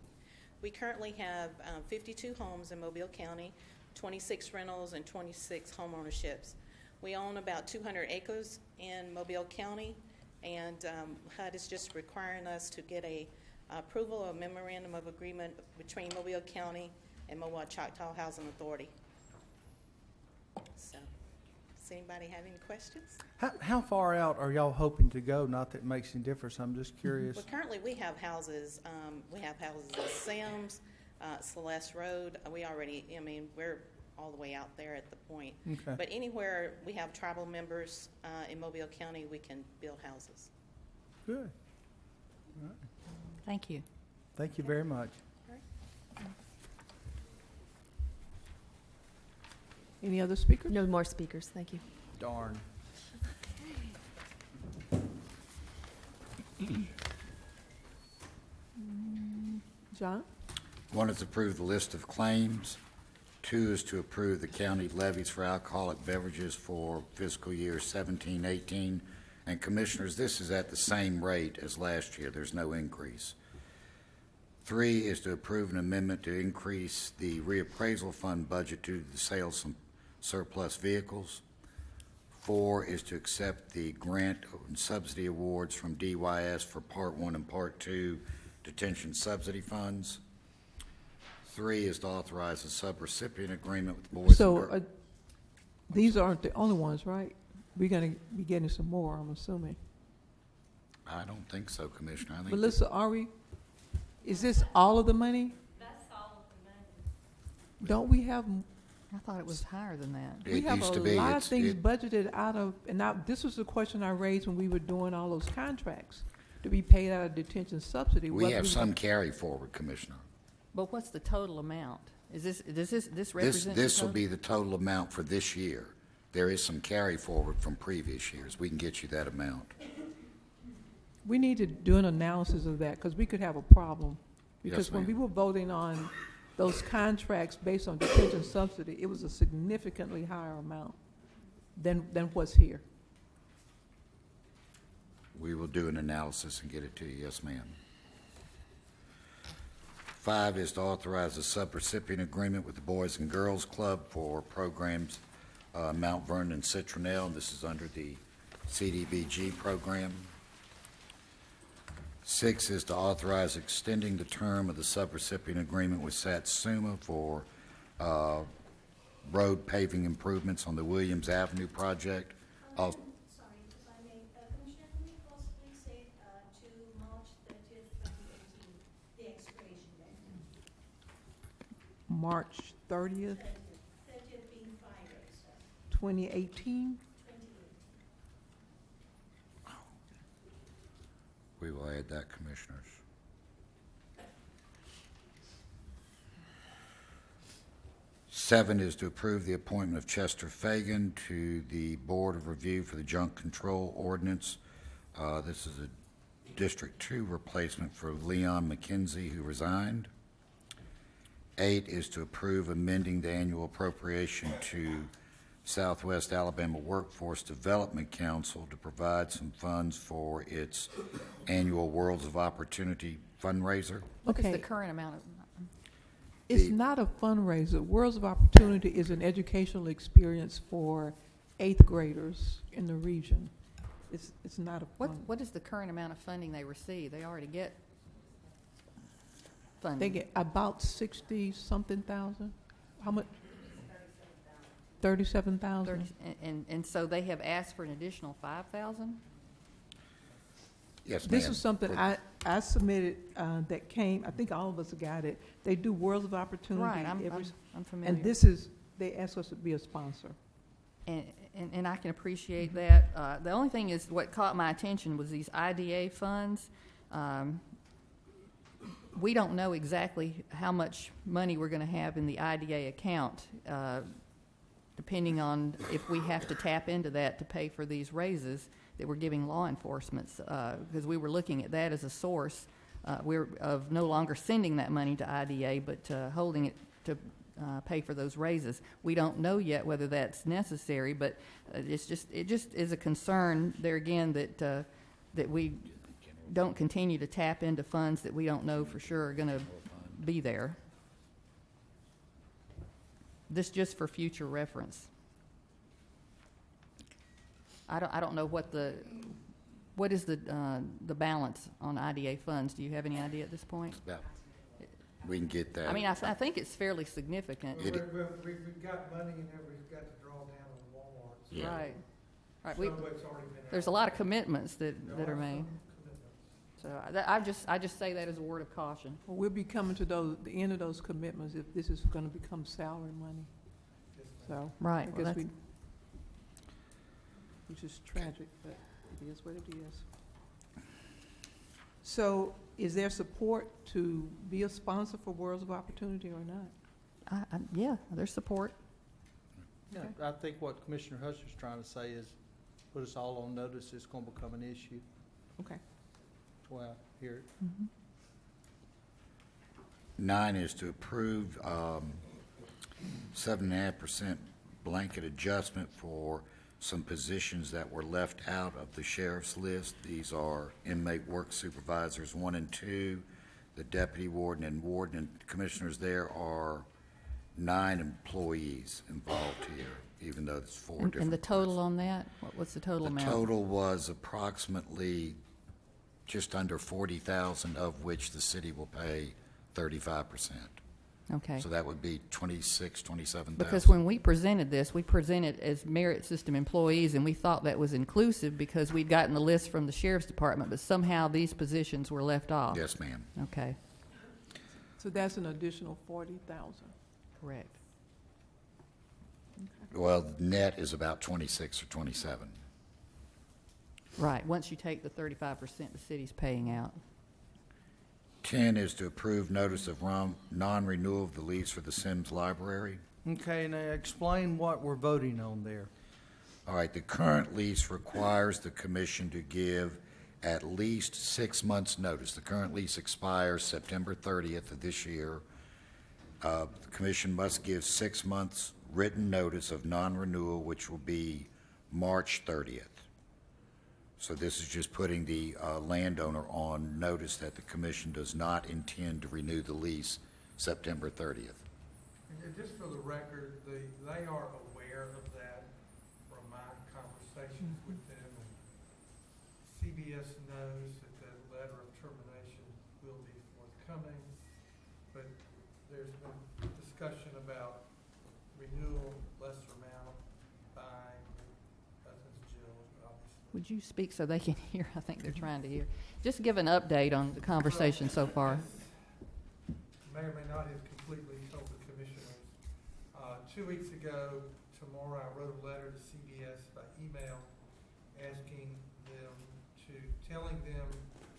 We currently have 52 homes in Mobile County, 26 rentals, and 26 home ownerships. We own about 200 acres in Mobile County, and HUD is just requiring us to get a approval of memorandum of agreement between Mobile County and Mowa Choctaw Housing Authority. So, does anybody have any questions? How far out are y'all hoping to go? Not that it makes any difference. I'm just curious. Well, currently we have houses. We have houses in Semmes, Celeste Road. We're all the way out there at the point. Okay. But anywhere we have tribal members in Mobile County, we can build houses. Good. All right. Thank you. Thank you very much. Any other speakers? No more speakers, thank you. Darn. John? One is to approve the list of claims. Two is to approve the county levies for alcoholic beverages for fiscal year 17-18. And Commissioners, this is at the same rate as last year. There's no increase. Three is to approve an amendment to increase the reappraisal fund budget due to the sales of some surplus vehicles. Four is to accept the grant and subsidy awards from DYS for Part 1 and Part 2 detention subsidy funds. Three is to authorize a subrecipient agreement with Boys and Girls. These aren't the only ones, right? We're going to be getting some more, I'm assuming. I don't think so, Commissioner. I think Melissa, is this all of the money? That's all of the money. Don't we have, I thought it was higher than that. It we have used a to be. lot of It's- things it- budgeted out of, and now, this was the question I raised when we were doing all those contracts, to be paid out of detention subsidy. We whether have some carry forward, Commissioner. But what's the total amount? Does this represent? This the will be the total amount for this year. There is some carry forward from previous years. We can get you that amount. We need to do an analysis of that, because we could have a problem. Because Yes, when ma'am. we were voting on those contracts based on detention subsidy, it was a significantly higher amount than what's here. We will do an analysis and get it to you. Yes, ma'am. Five is to authorize a subrecipient agreement with the Boys and Girls Club for programs Mount Vernon and Citronelle. This is under the CDBG program. Six is to authorize extending the term of the subrecipient agreement with Satsuma for road paving improvements on the Williams Avenue project. Sorry, if I may, Commissioner, can we possibly say to March 30th, 2018, the expiration date? March 30th, 30th being Friday, so 2018. 28th. We will add that, Commissioners. Seven is to approve the appointment of Chester Fagan to the Board of Review for the Junk Control Ordinance. This is a District 2 replacement for Leon McKenzie, who resigned. Eight is to approve amending the annual appropriation to Southwest Alabama Workforce Development Council to provide some funds for its annual Worlds of Opportunity fundraiser. What is the Okay. current amount of? It's not a fundraiser. Worlds of Opportunity is an educational experience for 8th graders in the region. It's not a What is the current amount of funding they receive? They already get funding. They get about 60-something thousand. How much? 37,000. And so they have asked for an additional 5,000? Yes, ma'am. This was something I submitted that came, I think all of us got it. They do Worlds of Opportunity. Right, I'm familiar. And this is, they asked us to be a sponsor. And I can appreciate that. The only thing is, what caught my attention was these IDA funds. We don't know exactly how much money we're going to have in the IDA account, depending on if we have to tap into that to pay for these raises. that we're giving law enforcement, because we were looking at that as a source. We're of no longer sending that money to IDA, but holding it to pay for those raises. We don't know yet whether that's necessary, but it just is a concern there again that we don't continue to tap into funds that we don't know for sure are going to be there. This just for future reference. I don't know what is the balance on IDA funds. Do you have any idea at this point? We can get that. I mean, I think it's fairly significant. We've got money in there, we've got to draw down on Walmart. Yeah. Right. Right. Some of it's already been There's a lot of commitments that are made. So I just say that as a word of caution. Well, we'll be coming to the end of those commitments if this is going to become salary money. So Right. I Well, guess that's- which is tragic, but it is what it is. So is there support to be a sponsor for Worlds of Opportunity or not? Yeah, there's support. Yeah, I think what Commissioner Husser's trying to say is put us all on notice it's going to become an issue. Okay. That's why I hear it. 9 is to approve 7.5% blanket adjustment for some positions that were left out of the sheriff's list. These are inmate work supervisors 1 and 2, the deputy warden and warden. And commissioners, there are 9 employees involved here, even though it's 4 different. And the total on that? What's the total amount? The total was approximately just under 40,000, of which the city will pay 35%. Okay. So that would be 27,000. Because when we presented this, we presented as merit system employees, and we thought that was inclusive because we'd gotten the list from the sheriff's department, but somehow these positions were left off. Yes, ma'am. Okay, So that's an additional 40,000. correct. Well, net is about 26 or 27. Right, once you take the 35% the city's paying out. 10 is to approve notice of non-renewal of the lease for the Semmes Library. Okay, now explain what we're voting on there. All right, the current lease requires the commission to give at least 6 months' notice. The current lease expires September 30th of this year. The commission must give 6 months' written notice of non-renewal, which will be March 30th. So this is just putting the landowner on notice that the commission does not intend to renew the lease September 30th. And just for the record, they are aware of that from my conversations with them. And CBS knows that the letter of termination will be forthcoming, but there's been discussion about renewal, lesser amount, buying, nothing's Jill, obviously. Would you speak so they can hear? I think they're trying to hear. Just give an update on the conversation so far. May or may not have completely told the commissioners. 2 weeks ago, tomorrow, I wrote a letter to CBS by email asking them telling them,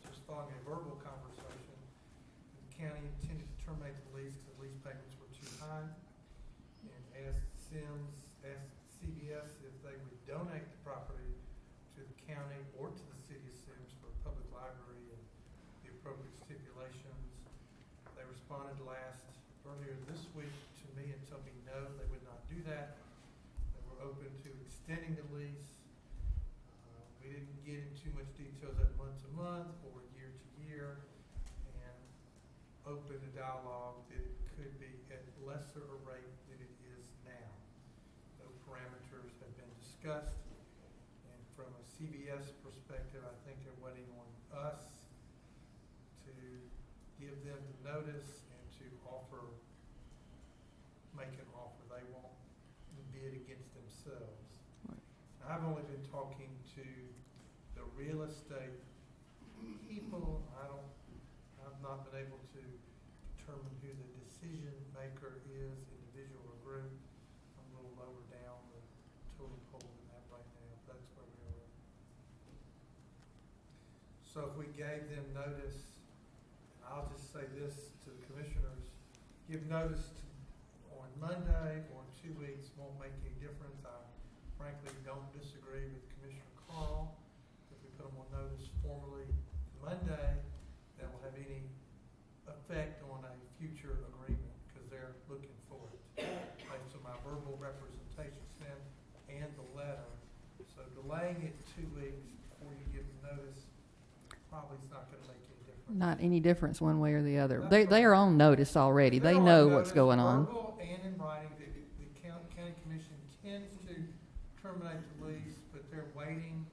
just following a verbal conversation, the county intended to terminate the lease because the lease payments were too high, and asked CBS if they would donate the property to the county or to the city of Semmes for a public library and the appropriate stipulations. They responded earlier this week to me and told me no, they would not do that. They were open to extending the lease. We didn't get into much details at month to month or year to year, and open a dialogue that it could be at lesser a rate than it is now. No parameters have been discussed, and from a CBS perspective, I think they're waiting on us to give them the notice and to make an offer. They won't bid against themselves. I've only been talking to the real estate people. I've not been able to determine who the decision maker is, individual or group. I'm a little lower down the totem pole than that right now. That's where we are. So if we gave them notice, I'll just say this to the commissioners, give notice on Monday or 2 weeks won't make any difference. I frankly don't disagree with Commissioner Carl. Monday that will have any effect on a future agreement, because they're looking for it, based on my verbal representation to them and the letter. So delaying it 2 weeks before you give them notice probably is not gonna make any difference. Not any difference one way or the other. That's They are on notice already. They know what's going on. Verbal and in writing, the county commission tends to terminate the lease, but they're waiting.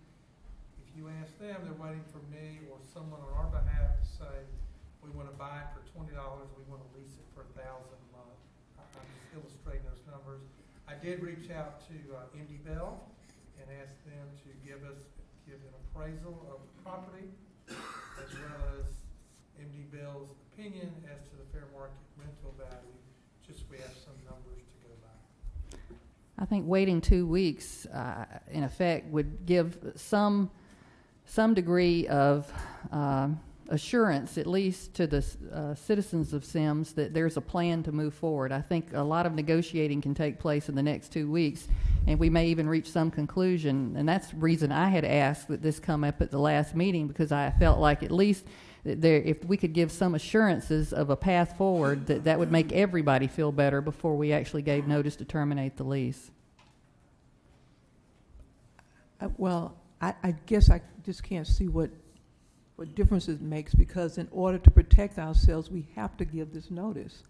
If you ask them, they're waiting for me or someone on our behalf to say, we want to buy it for $20, we want to lease it for $1,000 a month. I'm just illustrating those numbers. I did reach out to MD Bell and ask them to give an appraisal of the property, as well as MD Bell's opinion as to the fair market rental value, just so we have some numbers to go by. I think waiting 2 weeks, in effect, would give some degree of assurance, at least to the citizens of Semmes, that there's a plan to move forward. I think a lot of negotiating can take place in the next 2 weeks, and we may even reach some conclusion. And that's the reason I had asked that this come up at the last meeting, because I felt like at least if we could give some assurances of a path forward, that would make everybody feel better before we actually gave notice to terminate the lease. Well, I guess I just can't see what difference it makes, because in order to protect ourselves, we have to give this notice.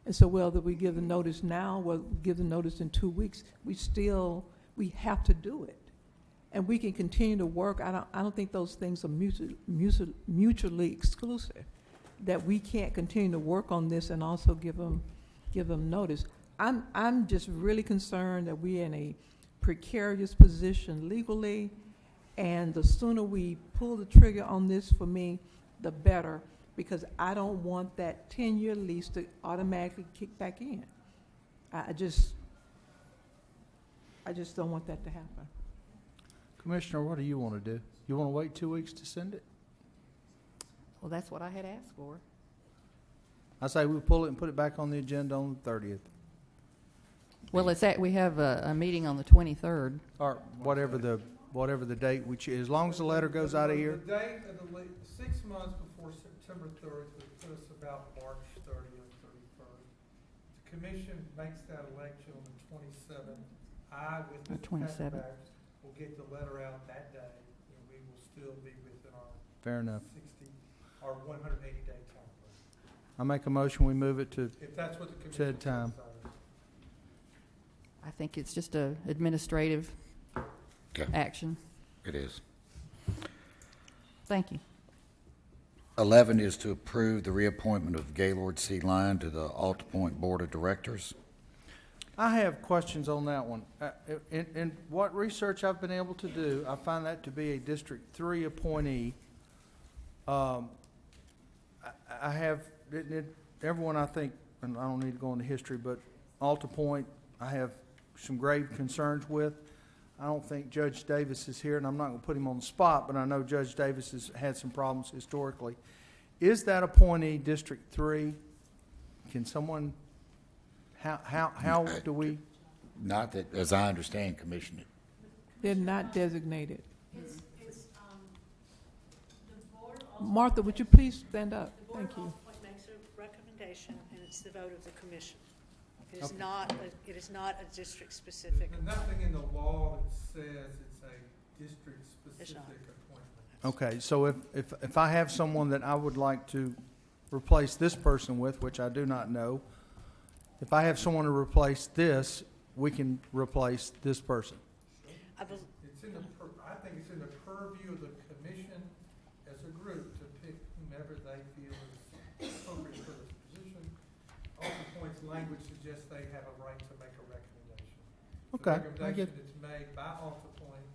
And so whether we give the notice now or give the notice in 2 weeks, we have to do it. And we can continue to work. I don't think those things are mutually exclusive, that we can't continue to work on this and also give them notice. I'm just really concerned that we're in a precarious position legally, and the sooner we pull the trigger on this, for me, the better, because I don't want that 10-year lease to automatically kick back in. I just don't want that to happen. Commissioner, what do you want to do? You want to wait 2 weeks to send it? Well, that's what I had asked for. I say we pull it and put it back on the agenda on the 30th, Well, we have a meeting on the 23rd. or whatever the date we choose, as long as the letter goes out of here. The date of the lease, 6 months before September 30th, would put us about March 30th, 31st. The commission makes that election on the 27th. I, with Mr. 27th. Patrick, will get the letter out that day, and we will still be within our Fair enough. 180-day time frame. I make a motion, we move it to If that's what the commission said time. decides. I think it's just a administrative Okay, action. it is. Thank you. 11 is to approve the reappointment of Gaylord C. Lyon to the Alta Point Board of Directors. I have questions on that one. In what research I've been able to do, I find that to be a District 3 appointee. I have, everyone I think, and I don't need to go into history, but Alta Point, I have some grave concerns with. I don't think Judge Davis is here, and I'm not going to put him on the spot, but I know Judge Davis has had some problems historically. Is that appointee District 3? Can someone, how do we? Not that, as I understand, Commissioner. They're not designated. It's, the board also. Martha, would you please stand up? Thank you. The board also makes a recommendation, and it's the vote of the commission. It is not, it is not a district-specific. There's nothing in the law that says it's a district-specific appointment. Okay, so if I have someone that I would like to replace this person with, which I do not know, if I have someone to replace this, we can replace this person. I bel- It's in the, I think it's in the purview of the commission as a group to pick whomever they feel is appropriate for this position. Alta Point's language suggests they have a right to make a recommendation. Okay, I The recommendation get- that's made by Alta Point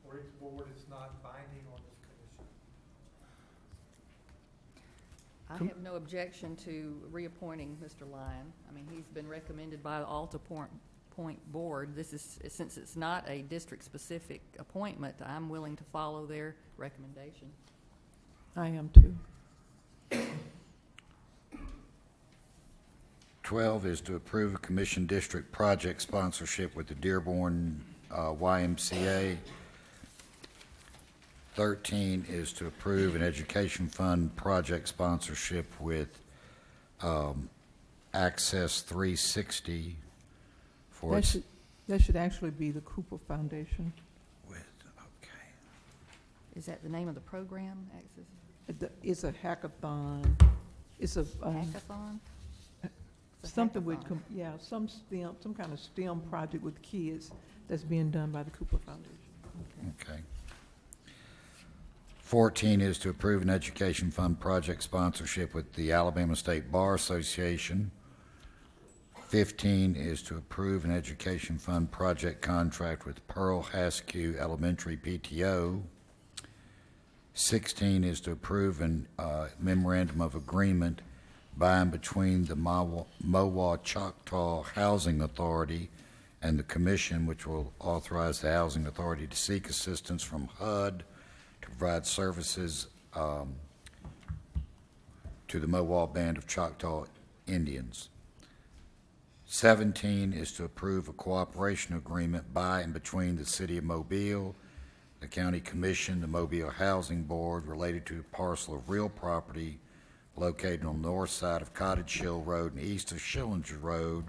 or its board is not binding on this commission. I have no objection to reappointing Mr. Lyon. I mean, he's been recommended by the Alta Point Board. This is, since it's not a district-specific appointment, I'm willing to follow their recommendation. I am too. 12 is to approve a commission district project sponsorship with the Dearborn YMCA. 13 is to approve an education fund project sponsorship with Access 360 for its... That should actually be the Cooper Foundation. Okay. Is that the name of the program? Access It's a hackathon. It's a Hackathon? It's a something with hackathon. some kind of STEM project with kids that's being done by the Cooper Foundation. Okay. 14 is to approve an education fund project sponsorship with the Alabama State Bar Association. 15 is to approve an education fund project contract with Pearl Haskew Elementary PTO. 16 is to approve a memorandum of agreement by and between the Mowa Choctaw Housing Authority and the Commission, which will authorize the Housing Authority to seek assistance from HUD to provide services to the Mowa Band of Choctaw Indians. 17 is to approve a cooperation agreement by and between the City of Mobile, the County Commission, the Mobile Housing Board related to a parcel of real property located on the north side of Cottage Hill Road and east of Schillinger Road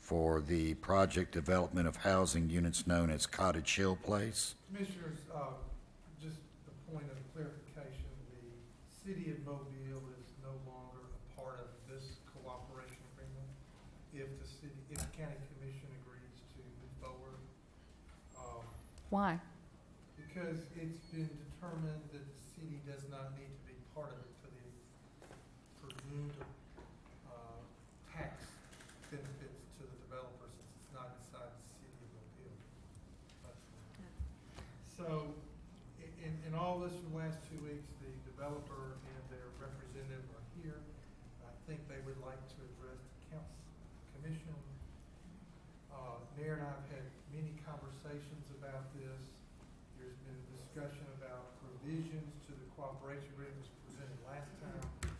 for the project development of housing units known as Cottage Hill Place. Commissioners, just a point of clarification, the city of Mobile is no longer a part of this cooperation agreement. If the county commission agrees to move forward, Why? because it's been determined that the city does not need to be part of it for the presumed tax benefits to the developer, since it's not inside the city of Mobile. So, in all this for the last 2 weeks, the developer and their representative are here. I think they would like to address the council commission. Mayor and I have had many conversations about this. There's been a discussion about provisions to the cooperation agreement that was presented last time.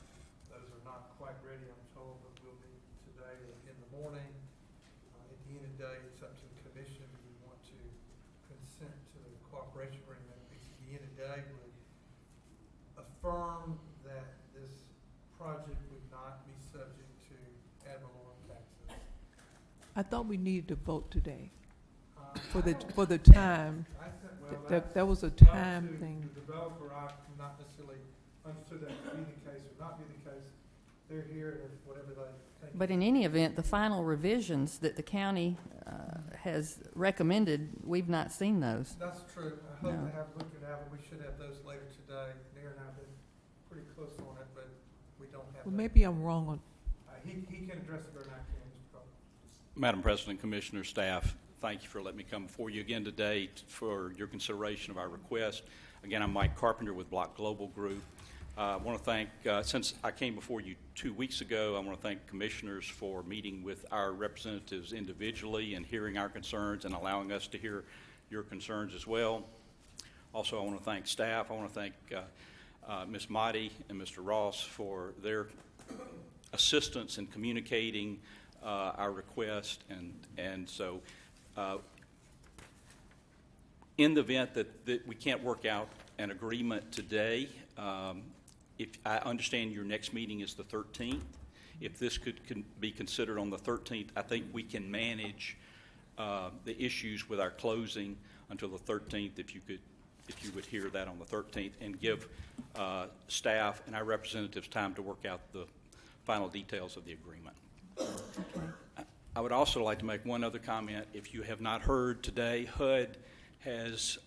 Those are not quite ready, I'm told, but we'll meet today or in the morning. At the end of the day, it's up to the commission. Do we want to consent to the cooperation agreement? Because at the end of the day, would affirm that this project would not be subject to ad valorem taxes. I thought we needed to vote today for the I time. think, That was a up time to thing. the developer. I've not necessarily understood that to be the case or not be the case. They're here, and whatever they think. But in any event, the final revisions that the county has recommended, we've not seen those. That's true. I hope No. they have looked it out, but we should have those later today. Mayor and I have been pretty close on it, but we don't have. Well, that. maybe I'm wrong on. He can address it, or not can, Mr. Cole. Madam President, Commissioner, staff, thank you for letting me come before you again today for your consideration of our request. Again, I'm Mike Carpenter with Block Global Group. I want to thank, since I came before you 2 weeks ago, I want to thank commissioners for meeting with our representatives individually and hearing our concerns and allowing us to hear your concerns as well. Also, I want to thank staff. I want to thank Ms. Motti and Mr. Ross for their assistance in communicating our request. And so in the event that we can't work out an agreement today, if I understand your next meeting is the 13th, if this could be considered on the 13th, I think we can manage the issues with our closing until the 13th, if you would hear that on the 13th, and give staff and our representatives time to work out the final details of the agreement. Okay. I would also like to make one other comment. If you have not heard today, HUD has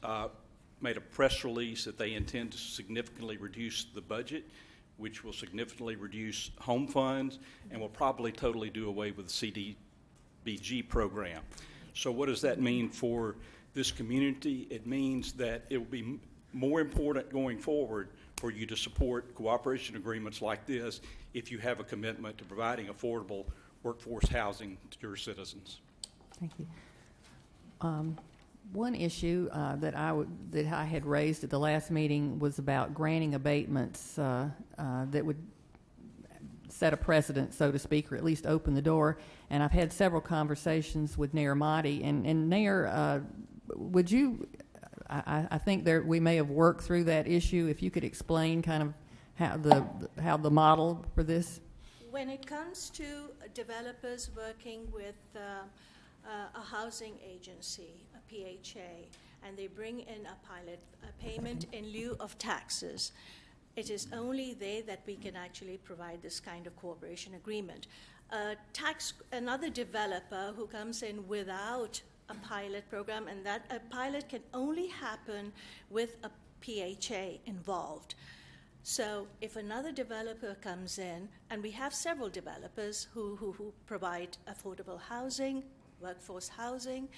made a press release that they intend to significantly reduce the budget, which will significantly reduce home funds and will probably totally do away with the CDBG program. So what does that mean for this community? It means that it will be more important going forward for you to support cooperation agreements like this if you have a commitment to providing affordable workforce housing to your citizens. Thank you. One issue that I had raised at the last meeting was about granting abatements that would set a precedent, so to speak, or at least open the door. And I've had several conversations with Mayor Motti. And Mayor, would you I think we may have worked through that issue. If you could explain kind of how the model for this. When it comes to developers working with a housing agency, a PHA, and they bring in a pilot, a payment in lieu of taxes, it is only they that we can actually provide this kind of cooperation agreement. Another developer who comes in without a pilot program, and that a pilot can only happen with a PHA involved. So if another developer comes in, and we have several developers who provide affordable housing, workforce housing,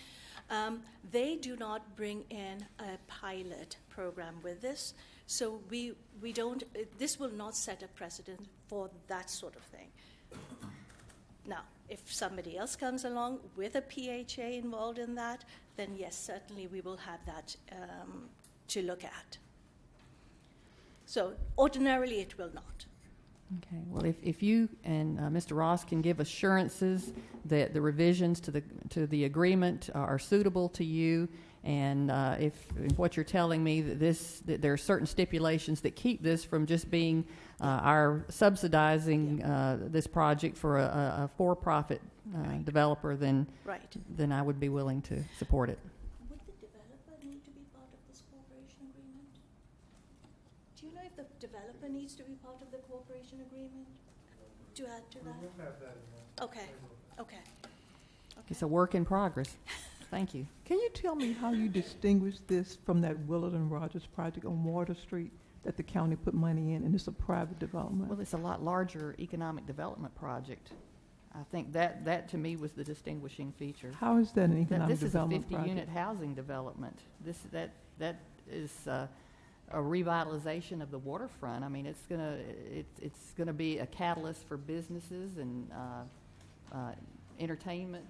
they do not bring in a pilot program with this. So we don't, this will not set a precedent for that sort of thing. Now, if somebody else comes along with a PHA involved in that, then yes, certainly we will have that to look at. So ordinarily it will not. Okay. Well, if you and Mr. Ross can give assurances that the revisions to the agreement are suitable to you, and if what you're telling me that there are certain stipulations that keep this from just being our subsidizing this project for a for-profit developer, then I would be willing to support it. Would the developer need to be part of this cooperation agreement? Do you know if the developer needs to be part of the cooperation agreement to add to that? We'll have that in there. Okay. It's a work in progress. Thank you. Can you tell me how you distinguish this from that Willard and Rogers project on Water Street that the county put money in, and it's a private development? Well, it's a lot larger economic development project. I think that to me was the distinguishing feature. How is that an economic development This is a 50-unit project? housing development. That is a revitalization of the waterfront. I mean, it's gonna be a catalyst for businesses and entertainment.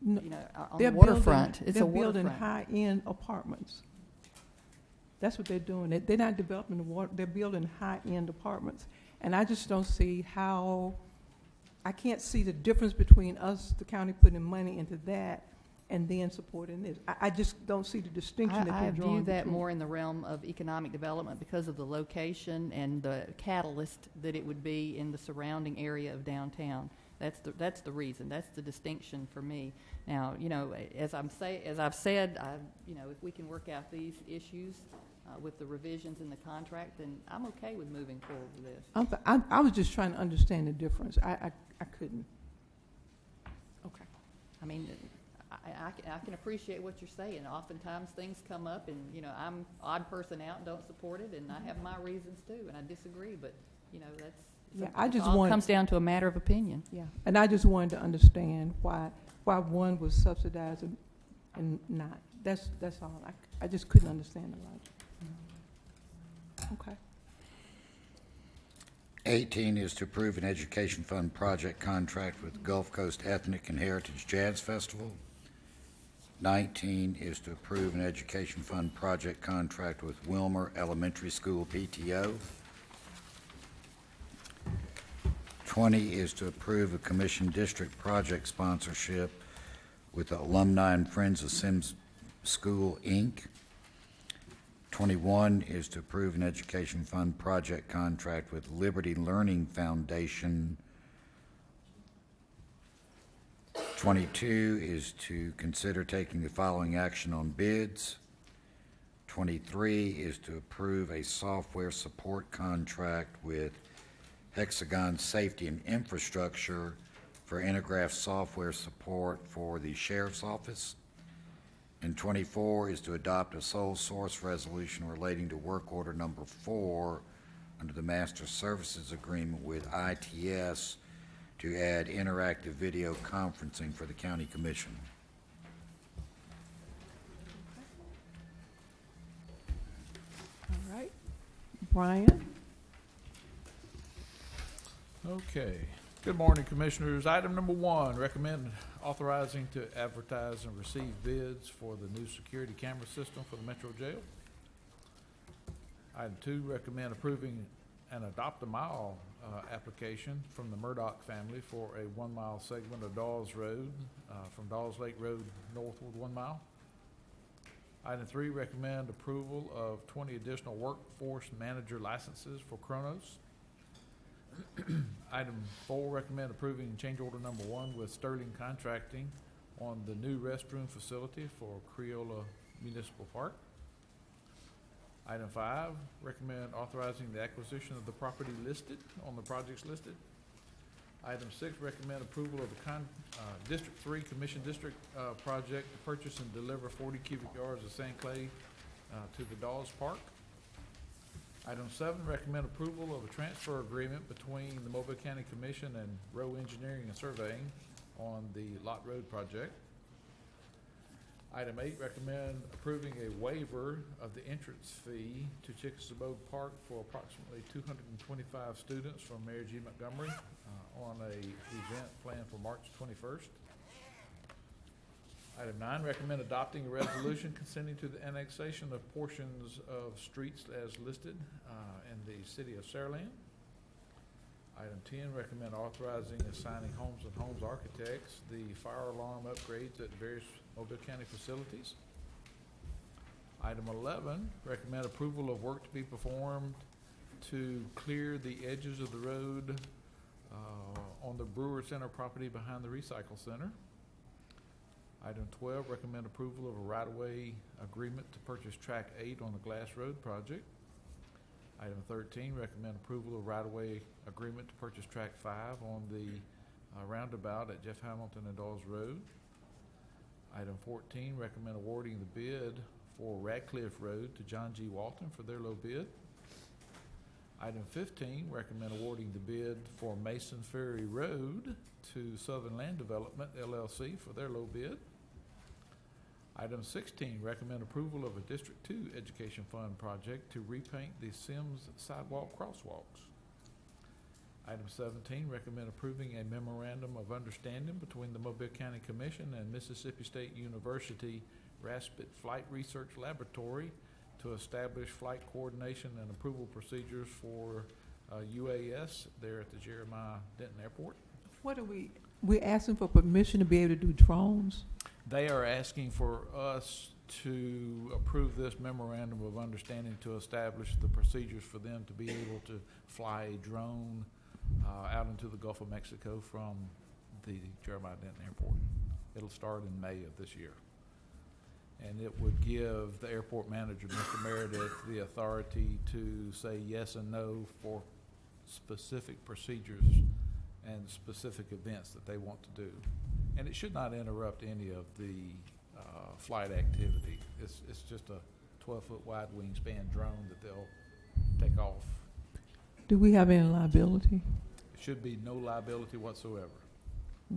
No, you know, on they're the waterfront. It's they're a building waterfront. high-end apartments. That's what they're doing. They're not developing the water. They're building high-end apartments, and I just don't see how. I can't see the difference between us, the county, putting money into that, and then supporting this. I just don't see the distinction that I they're drawing. view that between. more in the realm of economic development because of the location and the catalyst that it would be in the surrounding area of downtown. That's the reason. That's the distinction for me. Now, you know, as I've said, you know, if we can work out these issues with the revisions in the contract, then I'm okay with moving forward with this. I was just trying to understand the difference. I couldn't. Okay. I mean, I can appreciate what you're saying. Oftentimes things come up, and you know, I'm odd person out and don't support it, and I have my reasons too, and I disagree. But you know, it all comes down to a matter of opinion. Yeah, and I just wanted to understand why one was subsidized and not. That's all. I just couldn't understand the logic. Okay. 18 is to approve an education fund project contract with Gulf Coast Ethnic and Heritage Jazz Festival. 19 is to approve an education fund project contract with Wilmer Elementary School PTO. 20 is to approve a commission district project sponsorship with Alumni and Friends of Semmes School, Inc. 21 is to approve an education fund project contract with Liberty Learning Foundation. 22 is to consider taking the following action on bids. 23 is to approve a software support contract with Hexagon Safety and Infrastructure for Intergraph software support for the Sheriff's Office. And 24 is to adopt a sole source resolution relating to work order number 4 under the Master Services Agreement with ITS to add interactive video conferencing for the County Commission. All right. Brian? Okay. Good morning, Commissioners. Item number 1, recommend authorizing to advertise and receive bids for the new security camera system for the Metro Jail. Item 2, recommend approving an adopt-a-mile application from the Murdoch family for a 1-mile segment of Dawes Road, from Dawes Lake Road northward 1 mile. Item 3, recommend approval of 20 additional workforce manager licenses for Kronos. Item 4, recommend approving change order number 1 with Sterling Contracting on the new restroom facility for Creola Municipal Park. Item 5, recommend authorizing the acquisition of the property listed on the projects listed. Item 6, recommend approval of the District 3 Commission District project to purchase and deliver 40 cubic yards of sand clay to the Dawes Park. Item 7, recommend approval of a transfer agreement between the Mobile County Commission and Rowe Engineering and Surveying on the Lot Road project. Item 8, recommend approving a waiver of the entrance fee to Chickasaw Park for approximately 225 students from Mary G. Montgomery on a event planned for March 21st. Item 9, recommend adopting a resolution consenting to the annexation of portions of streets as listed in the city of Saraland. Item 10, recommend authorizing and assigning Homes and Homes Architects the fire alarm upgrades at various Mobile County facilities. Item 11, recommend approval of work to be performed to clear the edges of the road on the Brewer Center property behind the Recycle Center. Item 12, recommend approval of a right-of-way agreement to purchase Track 8 on the Glass Road project. Item 13, recommend approval of right-of-way agreement to purchase Track 5 on the roundabout at Jeff Hamilton and Dawes Road. Item 14, recommend awarding the bid for Radcliffe Road to John G. Walton for their low bid. Item 15, recommend awarding the bid for Mason Ferry Road to Southern Land Development, LLC, for their low bid. Item 16, recommend approval of a District 2 Education Fund project to repaint the Semmes sidewalk crosswalks. Item 17, recommend approving a memorandum of understanding between the Mobile County Commission and Mississippi State University Raspet Flight Research Laboratory to establish flight coordination and approval procedures for UAS there at the Jeremiah Denton Airport. What are we're asking for permission to be able to do drones? They are asking for us to approve this memorandum of understanding to establish the procedures for them to be able to fly a drone out into the Gulf of Mexico from the Jeremiah Denton Airport. It'll start in May of this year. And it would give the airport manager, Mr. Meredith, the authority to say yes and no for specific procedures and specific events that they want to do. And it should not interrupt any of the flight activity. It's just a 12-foot wide wingspan drone that they'll take off. Do we have any liability? It should be no liability whatsoever.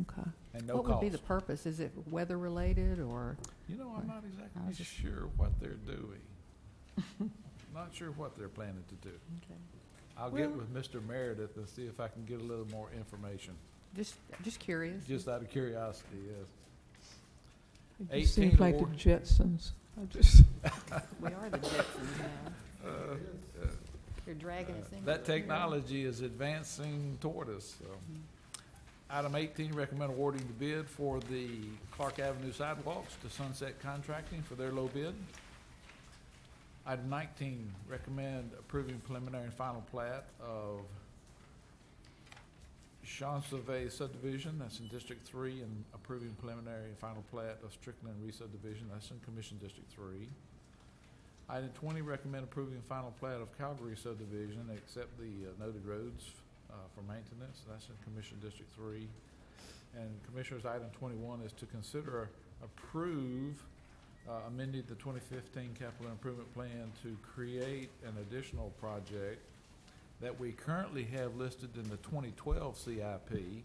Okay. And no What cost. would be the purpose? Is it weather related or? You know, I'm not I was exactly just- sure what they're doing. Not sure what they're planning to do. Okay. I'll get Well- with Mr. Meredith and see if I can get a little more information. Just curious. Just out of curiosity, yes. It just 18 seems like the award- Jetsons. I just We are the Jetsons now. You're dragging us in. That technology is advancing toward us, so. Item 18, recommend awarding the bid for the Clark Avenue sidewalks to Sunset Contracting for their low bid. Item 19, recommend approving preliminary and final plat of Chancevay subdivision, that's in District 3, and approving preliminary and final plat of Strickland re-subdivision, that's in Commission District 3. Item 20, recommend approving final plat of Calgary subdivision, except the noted roads for maintenance, that's in Commission District 3. And Commissioners, item 21 is to consider approve amending the 2015 capital improvement plan to create an additional project that we currently have listed in the 2012 CIP.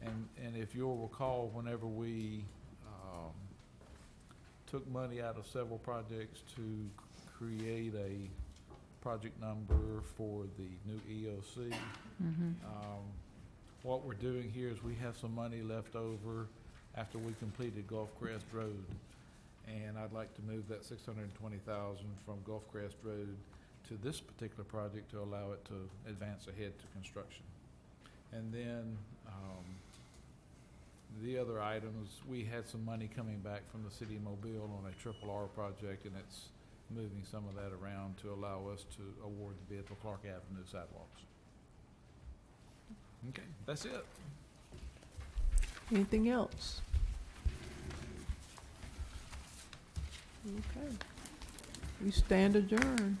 And if you'll recall, whenever we took money out of several projects to create a project number for the new EOC, what we're doing here is we have some money left over after we completed Gulf Crest Road. And I'd like to move that $620,000 from Gulf Crest Road to this particular project to allow it to advance ahead to construction. And then The other items, we had some money coming back from the city of Mobile on a triple R project, and it's moving some of that around to allow us to award the bid for Clark Avenue sidewalks. Okay, that's it. Anything else? Okay. We stand adjourned.